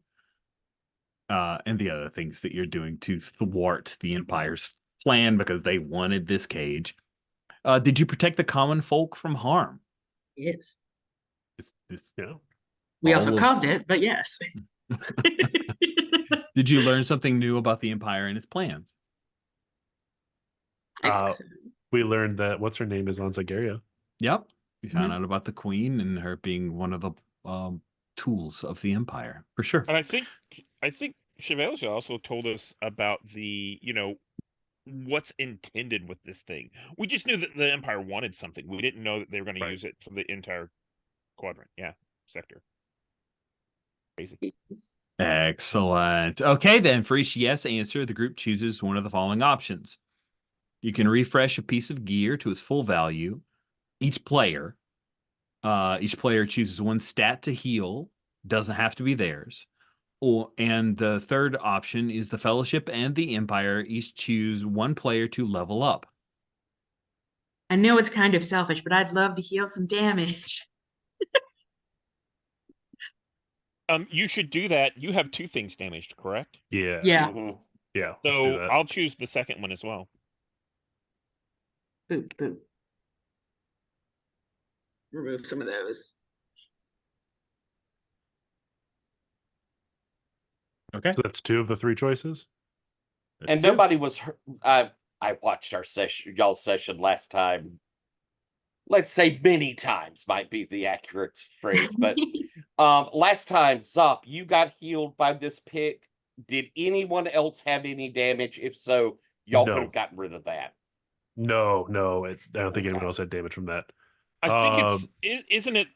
and the other things that you're doing to thwart the Empire's plan because they wanted this cage. Did you protect the common folk from harm? Yes. It's Yeah. We also all of- caused it, but yes. Did you learn something new about the Empire and its plans? I think so. We learned that what's her name is on Zygaria. Yep. We found Mhm. out about the Queen and her being one of the tools of the Empire, for sure. And I think Chevalier also told us about the, what's intended with this thing. We just knew that the Empire wanted something. We didn't know that they were going to Right. use it for the entire quadrant. Yeah, sector. Crazy. Excellent. Okay, then for each yes answer, the group chooses one of the following options. You can refresh a piece of gear to its full value. Each player chooses one stat to heal. Doesn't have to be theirs. And the third option is the Fellowship and the Empire each choose one player to level up. I know it's kind of selfish, but I'd love to heal some damage. You should do that. You have 2 things damaged, correct? Yeah. Yeah. Mhm. Yeah. Let's do So that. I'll choose the second one as well. Boop, boop. Remove some of those. Okay. So that's 2 of the 3 choices. And nobody was hurt. I watched our session, y'all's session last time. Let's say many times might be the accurate phrase, but last time, Zop, you got healed by this pick. Did anyone else have any damage? If so, y'all could No. have gotten rid of that. No. I don't think anyone Okay. else had damage from that. I think isn't it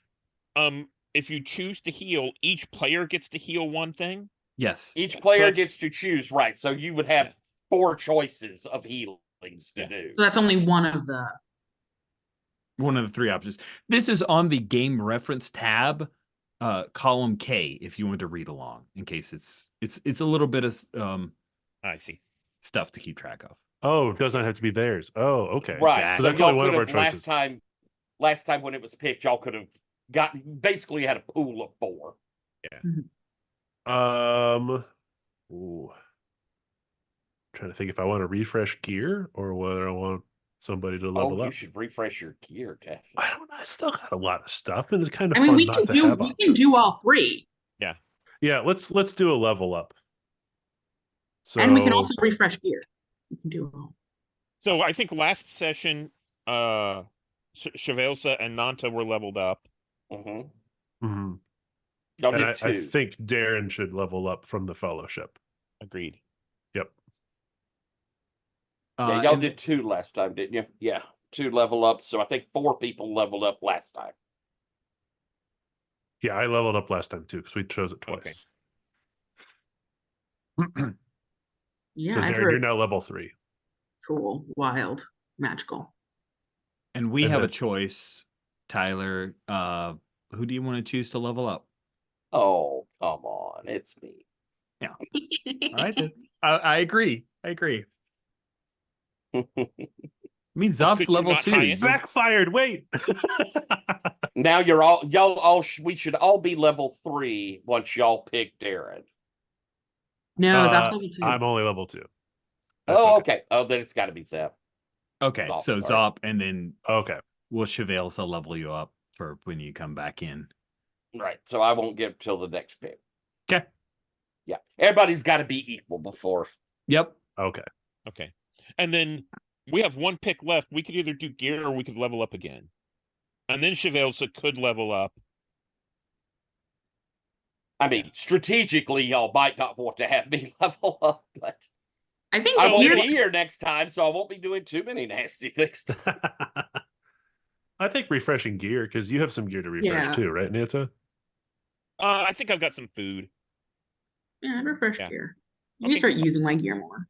if you choose to heal, each player gets to heal one thing? Yes. Each player that's- gets to choose, right? So you would have 4 choices of healings to Yeah. do. So that's only one of the. One of the 3 options. This is on the game reference tab, column K, if you want to read along, in case it's a little bit of I see. stuff to keep track of. Oh, it does not have to be theirs. Oh, okay. Right. So So that's only y'all one could of our have choices. last time when it was picked, y'all could have gotten basically had a pool of 4. Ooh. Trying to think if I want to refresh gear or whether I want somebody to level You up. should refresh your gear, definitely. I don't know. I still got a lot of stuff, and it's kind of I mean, fun we not can to do have we options. can do all 3, Yeah, let's do a level up. So and we can also refresh gear. We can do all. So I think last session, Chevelsa and Nanta were leveled up. Mhm. Mhm. Y'all And did 2. I think Darren should level up from the Fellowship. Agreed. Yep. Yeah, y'all And did 2 last time, didn't you? Yeah, 2 level ups. So I think 4 people leveled up last time. Yeah, I leveled up last time too because we chose it twice. Okay. Yeah, So I've Darren, you're heard. now level 3. Cool, wild, magical. And we And have a then- choice, Tyler. Who do you want to choose to level up? Oh, come on. It's me. All right, then. I agree. I mean, Zop's Could you level not 2. highest? Backfired. Wait. Now we should all be level 3 once y'all pick Darren. No, Zop's level 2. I'm only level 2. That's Oh, okay. okay. Oh, then it's got to be Zap. Okay, Zop, so sorry. Zop, and then Okay. we'll Chevelles will level you up for when you come back in. Right. So I won't get till the next pick. Okay. Yeah. Everybody's got to be equal before. Yep. Okay. Okay. And then we have one pick left. We could either do gear or we could level up again. And then Chevalsa could level up. I mean, strategically, y'all might not want to have me level up, but I think I won't gear. be here next time, so I won't be doing too many nasty things. I think refreshing gear, because you have some gear to refresh Yeah. too, right, Nanta? I think I've got some food. Yeah, refresh Yeah. gear. You need to Okay. start using my gear more.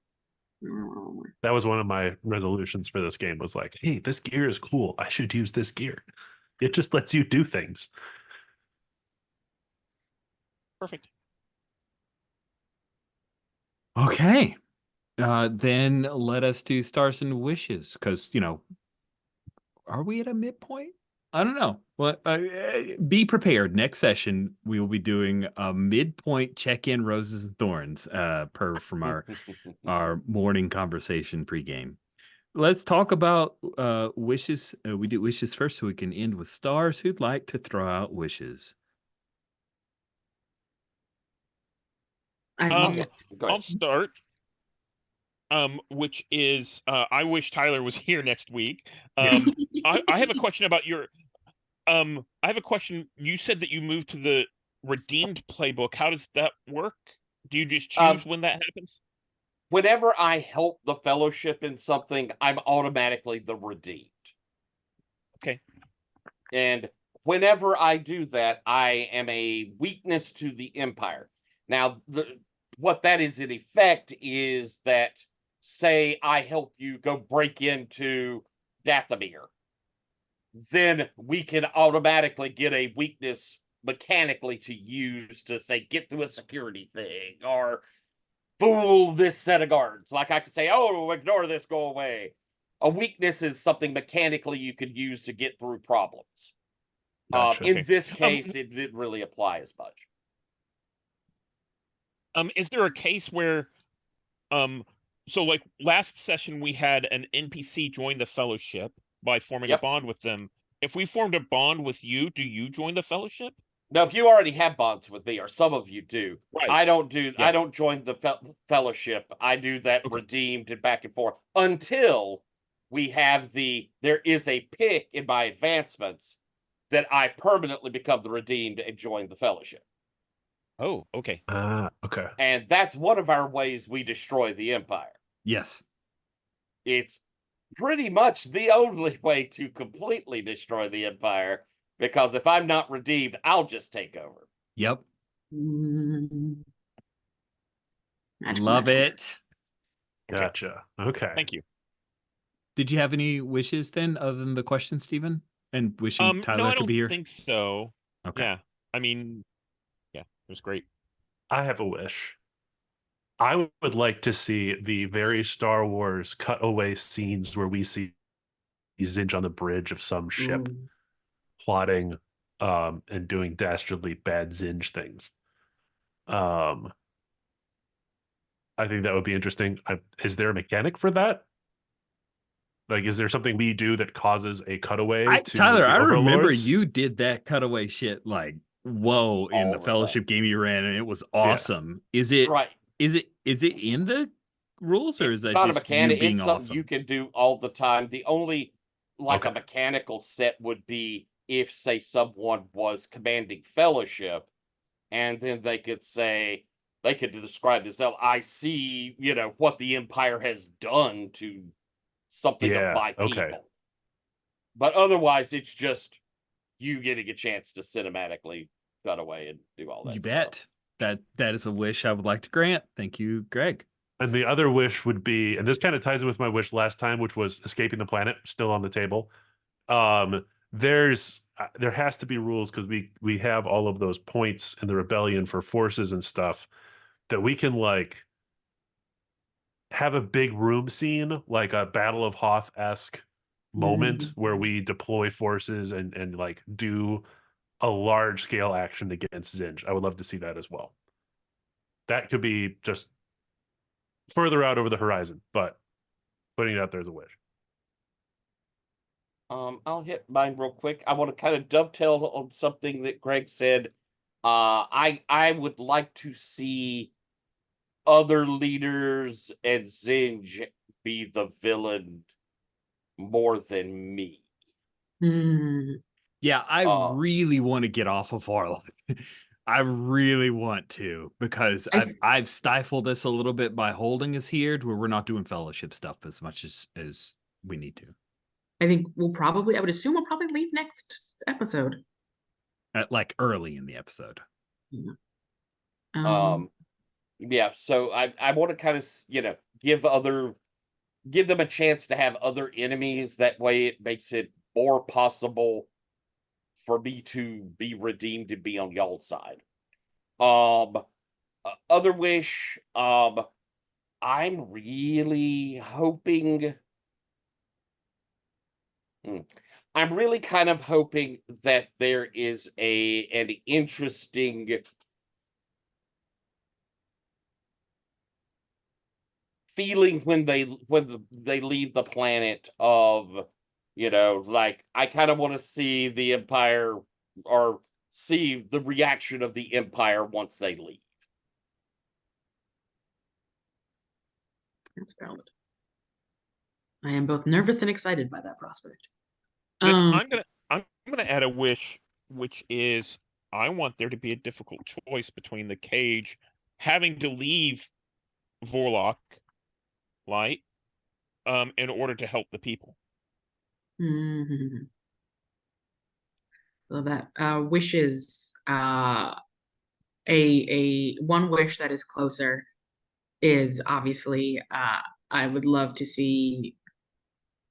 That was one of my resolutions for this game, was like, hey, this gear is cool. I should use this gear. It just lets you do things. Perfect. Okay. Then let us do stars and wishes, because are we at a midpoint? I don't know. Well, be prepared. Next session, we will be doing a midpoint check-in roses and thorns, per from our morning conversation pregame. Let's talk about wishes. We do wishes first, so we can end with stars. Who'd like to throw out wishes? I Go love ahead. I'll start. Which is I wish Tyler was here next week. I have a question about your I have a question. You said that you moved to the redeemed playbook. How does that work? Do you just choose when that happens? Whenever I help the fellowship in something, I'm automatically the redeemed. Okay. And whenever I do that, I am a weakness to the Empire. Now, what that is in effect is that, say, I help you go break into Dathomir, then we can automatically get a weakness mechanically to use to say, get through a security thing or fool this set of guards. Like I could say, oh, ignore this, go away. A weakness is something mechanically you could use to get through problems. Gotcha. In Okay. this case, it didn't really apply as much. Is there a case where so like last session we had an NPC join the fellowship by forming a Yep. bond with them. If we formed a bond with you, do you join the fellowship? Now, if you already have bonds with me, or some of you do, Right. I don't do. Yeah. I don't join the fellowship. I do that Okay. redeemed and back and forth until we have the. There is a pick in my advancements that I permanently become the redeemed and join the fellowship. Oh, okay. Okay. And that's one of our ways we destroy the Empire. Yes. It's pretty much the only way to completely destroy the Empire, because if I'm not redeemed, I'll just take over. Yep. Magical, Love magical. it. Gotcha. Okay. Thank you. Did you have any wishes then, other than the question, Stephen? And wishing No, Tyler I could don't be here? think so. Okay. Yeah. I mean, yeah, it was great. I have a wish. I would like to see the very Star Wars cutaway scenes where we see Zinj on the bridge of some ship Ooh. plotting and doing dastardly bad Zinj things. I think that would be interesting. Is there a mechanic for that? Like, is there something we do that causes a cutaway to Tyler, the I remember Overlords? you did that cutaway shit like whoa in All the the fellowship game you ran, and it was awesome. Is it Right. is it in the rules, or is It's that not a just you mechanic. being It's something you awesome? can do all the time. The only, like, Okay. a mechanical set would be if, say, someone was commanding fellowship, and then they could say, they could describe themselves, I see, what the Empire has done to something of Yeah. my Okay. people. But otherwise, it's just you getting a chance to cinematically cut away and do all that You stuff. bet. That is a wish I would like to grant. Thank you, Greg. And the other wish would be, and this kind of ties in with my wish last time, which was escaping the planet, still on the table. There has to be rules, because we have all of those points in the rebellion for forces and stuff, that we can like have a big room scene, like a Battle of Hoth-esque moment where we deploy forces and like do a large scale action against Zinj. I would love to see that as well. That could be just further out over the horizon, but putting it out there as a wish. I'll hit mine real quick. I want to kind of dovetail on something that Greg said. I would like to see other leaders and Zinj be the villain more than me. Yeah, I really want to get off of Overlord. I really want to, because I've stifled us a little bit by holding us here to where we're not doing fellowship stuff as much as we need to. I think I would assume we'll probably leave next episode. Like early in the episode. Yeah. Yeah, so I want to kind of, give them a chance to have other enemies. That way it makes it more possible for me to be redeemed and be on y'all's side. Other wish, I'm really hoping. I'm really kind of hoping that there is an interesting feeling when they leave the planet of, like, I kind of want to see the Empire, or see the reaction of the Empire once they leave. That's valid. I am both nervous and excited by that prospect. Then I'm gonna add a wish, which is I want there to be a difficult choice between the cage having to leave Vorlock Light in order to help the people. So that wishes, a one wish that is closer is obviously, I would love to see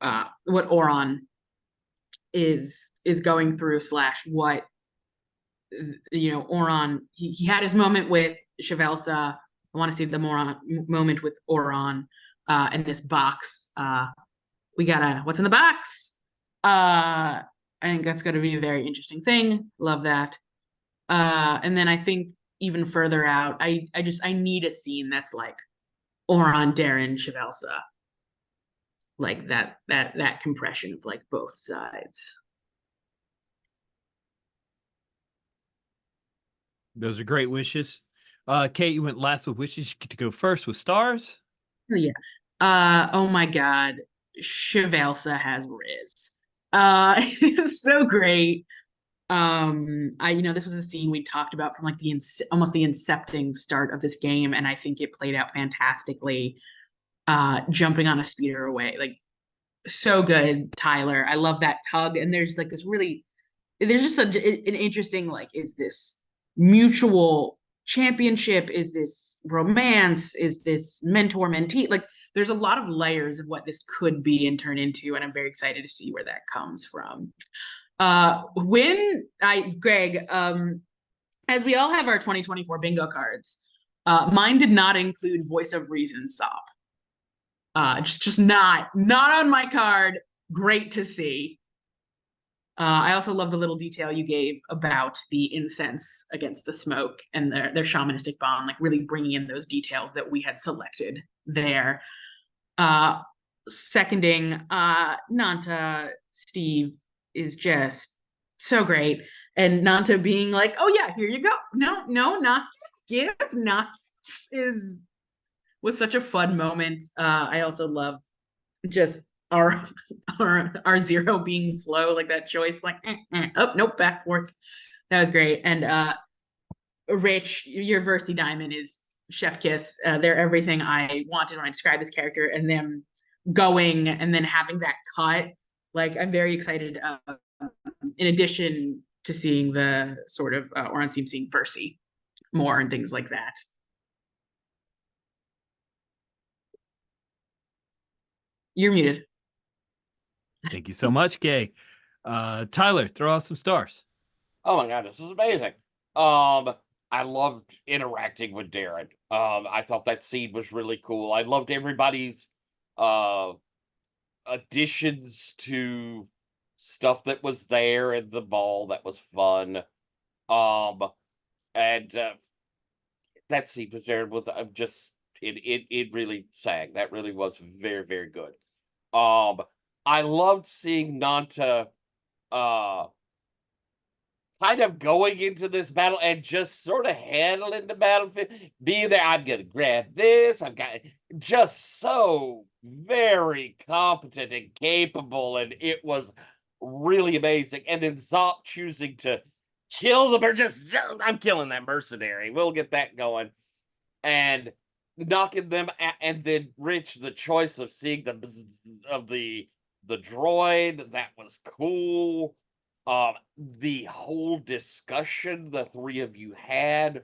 what Oron is going through, / what, Oron, he had his moment with Chevelsa. I want to see the moment with Oron in this box. We got what's in the box? I think that's going to be a very interesting thing. Love that. And then I think even further out, I need a scene that's like Oron, Darren, Chevelsa, like that compression of like both sides. Those are great wishes. Kate, you went last with wishes. You get to go first with stars. Oh yeah. Oh my God, Chevelsa has Riz. It's so great. This was a scene we talked about from like almost the incepting start of this game, and I think it played out fantastically. Jumping on a speeder away, like, so good, Tyler. I love that hug, and there's like this really, there's just an interesting, like, is this mutual championship? Is this romance? Is this mentor-mentee? Like, there's a lot of layers of what this could be and turn into, and I'm very excited to see where that comes from. Greg, as we all have our 2024 bingo cards, mine did not include Voice of Reason Sop. Just not on my card. Great to see. I also love the little detail you gave about the incense against the smoke and their shamanistic bond, like really bringing in those details that we had selected there. Seconding, Nanta, Steve is just so great. And Nanta being like, oh yeah, here you go. No, not give, not was such a fun moment. I also love just our zero being slow, like that choice, like oh nope, back forth. That was great. And Rich, your Versi Diamond is chef kiss. They're everything I wanted when I described this character, and them going and then having that cut. Like, I'm very excited. In addition to seeing the sort of Oron seeing Versi more and things like that. You're muted. Thank you so much, Kay. Tyler, throw out some stars. Oh my God, this is amazing. I loved interacting with Darren. I thought that scene was really cool. I loved everybody's additions to stuff that was there in the ball. That was fun. And that scene with Darren was just It really sang. That really was very, very good. I loved seeing Nanta uh kind of going into this battle and just sort of handling the battlefield, being there. I'm gonna grab this. I've got just so very competent and capable, and it was really amazing. And then Zop choosing to kill the just I'm killing that mercenary. We'll get that going. And knocking them and then Rich, the choice of seeing the of the droid, that was cool. The whole discussion the three of you had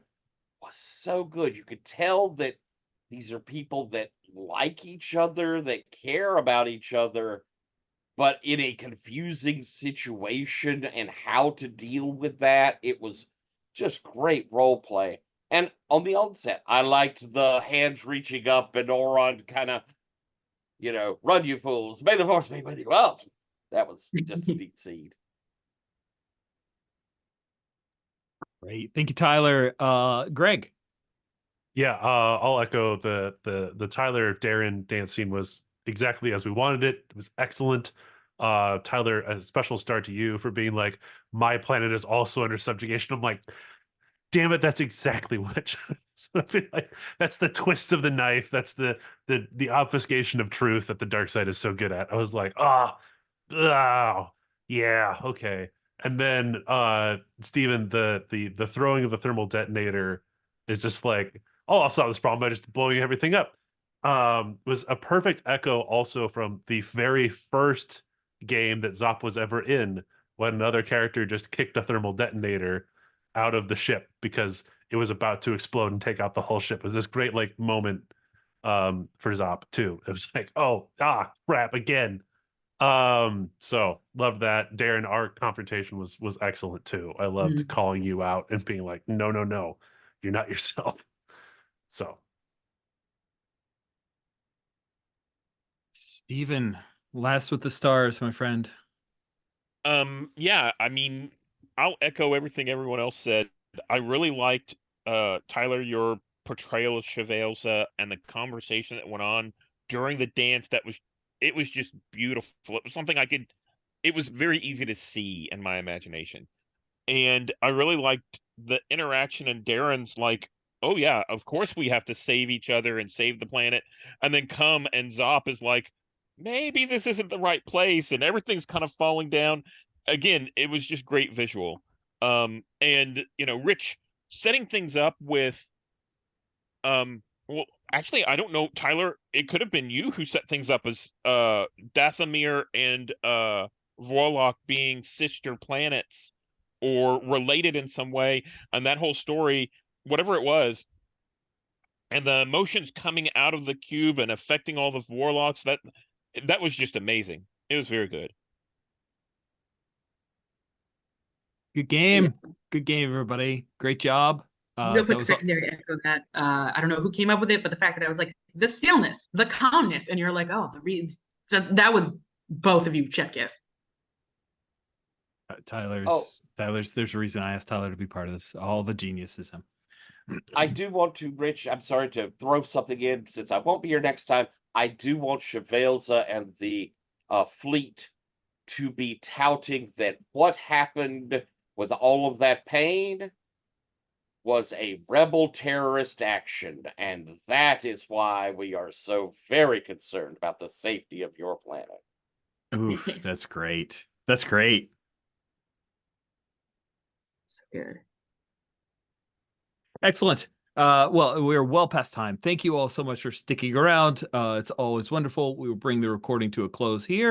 was so good. You could tell that these are people that like each other, that care about each other, but in a confusing situation and how to deal with that. It was just great role play. And on the onset, I liked the hands reaching up and Oron kind of, run, you fools. May the force be with you. Well, that was just a neat scene. Great. Thank you, Tyler. Greg. Yeah, I'll echo the Tyler Darren dance scene was exactly as we wanted it. It was excellent. Tyler, a special star to you for being like, my planet is also under subjugation. I'm like, damn it, that's exactly what. So I feel like that's the twist of the knife. That's the obfuscation of truth that the dark side is so good at. I was like, yeah, okay. And then Steven, the throwing of the thermal detonator is just like, oh, I'll solve this problem by just blowing everything up. Was a perfect echo also from the very first game that Zop was ever in, when another character just kicked a thermal detonator out of the ship because it was about to explode and take out the whole ship. It was this great like moment for Zop too. It was like, oh, crap again. So love that. Darren, our confrontation was excellent too. I loved calling you out and being like, no, you're not yourself. So Steven, last with the stars, my friend. Yeah, I mean, I'll echo everything everyone else said. I really liked Tyler, your portrayal of Chevelza and the conversation that went on during the dance. It was just beautiful. It was something it was very easy to see in my imagination. And I really liked the interaction, and Darren's like, oh yeah, of course we have to save each other and save the planet. And then and Zop is like, maybe this isn't the right place, and everything's kind of falling down. Again, it was just great visual. And Rich setting things up with well, actually, I don't know, Tyler, it could have been you who set things up as Dathomir and Vorlock being sister planets or related in some way, and that whole story, whatever it was, and the emotions coming out of the cube and affecting all the Vorlocks, that was just amazing. It was very good. Good game. Good game, everybody. Great job. Real quick that was secondary echo that I don't know who came up with it, but the fact that I was like the stillness, the calmness, and you're like, oh, the reads. That would both of you check yes. Tyler's. There's a reason I asked Tyler to be part of this. All the genius is him. I do want to, Rich, I'm sorry to throw something in since I won't be here next time. I do want Chevelza and the fleet to be touting that what happened with all of that pain was a rebel terrorist action, and that is why we are so very concerned about the safety of your planet. Oof, that's great. That's great. So good. Excellent. Well, we're well past time. Thank you all so much for sticking around. It's always wonderful. We will bring the recording to a close here.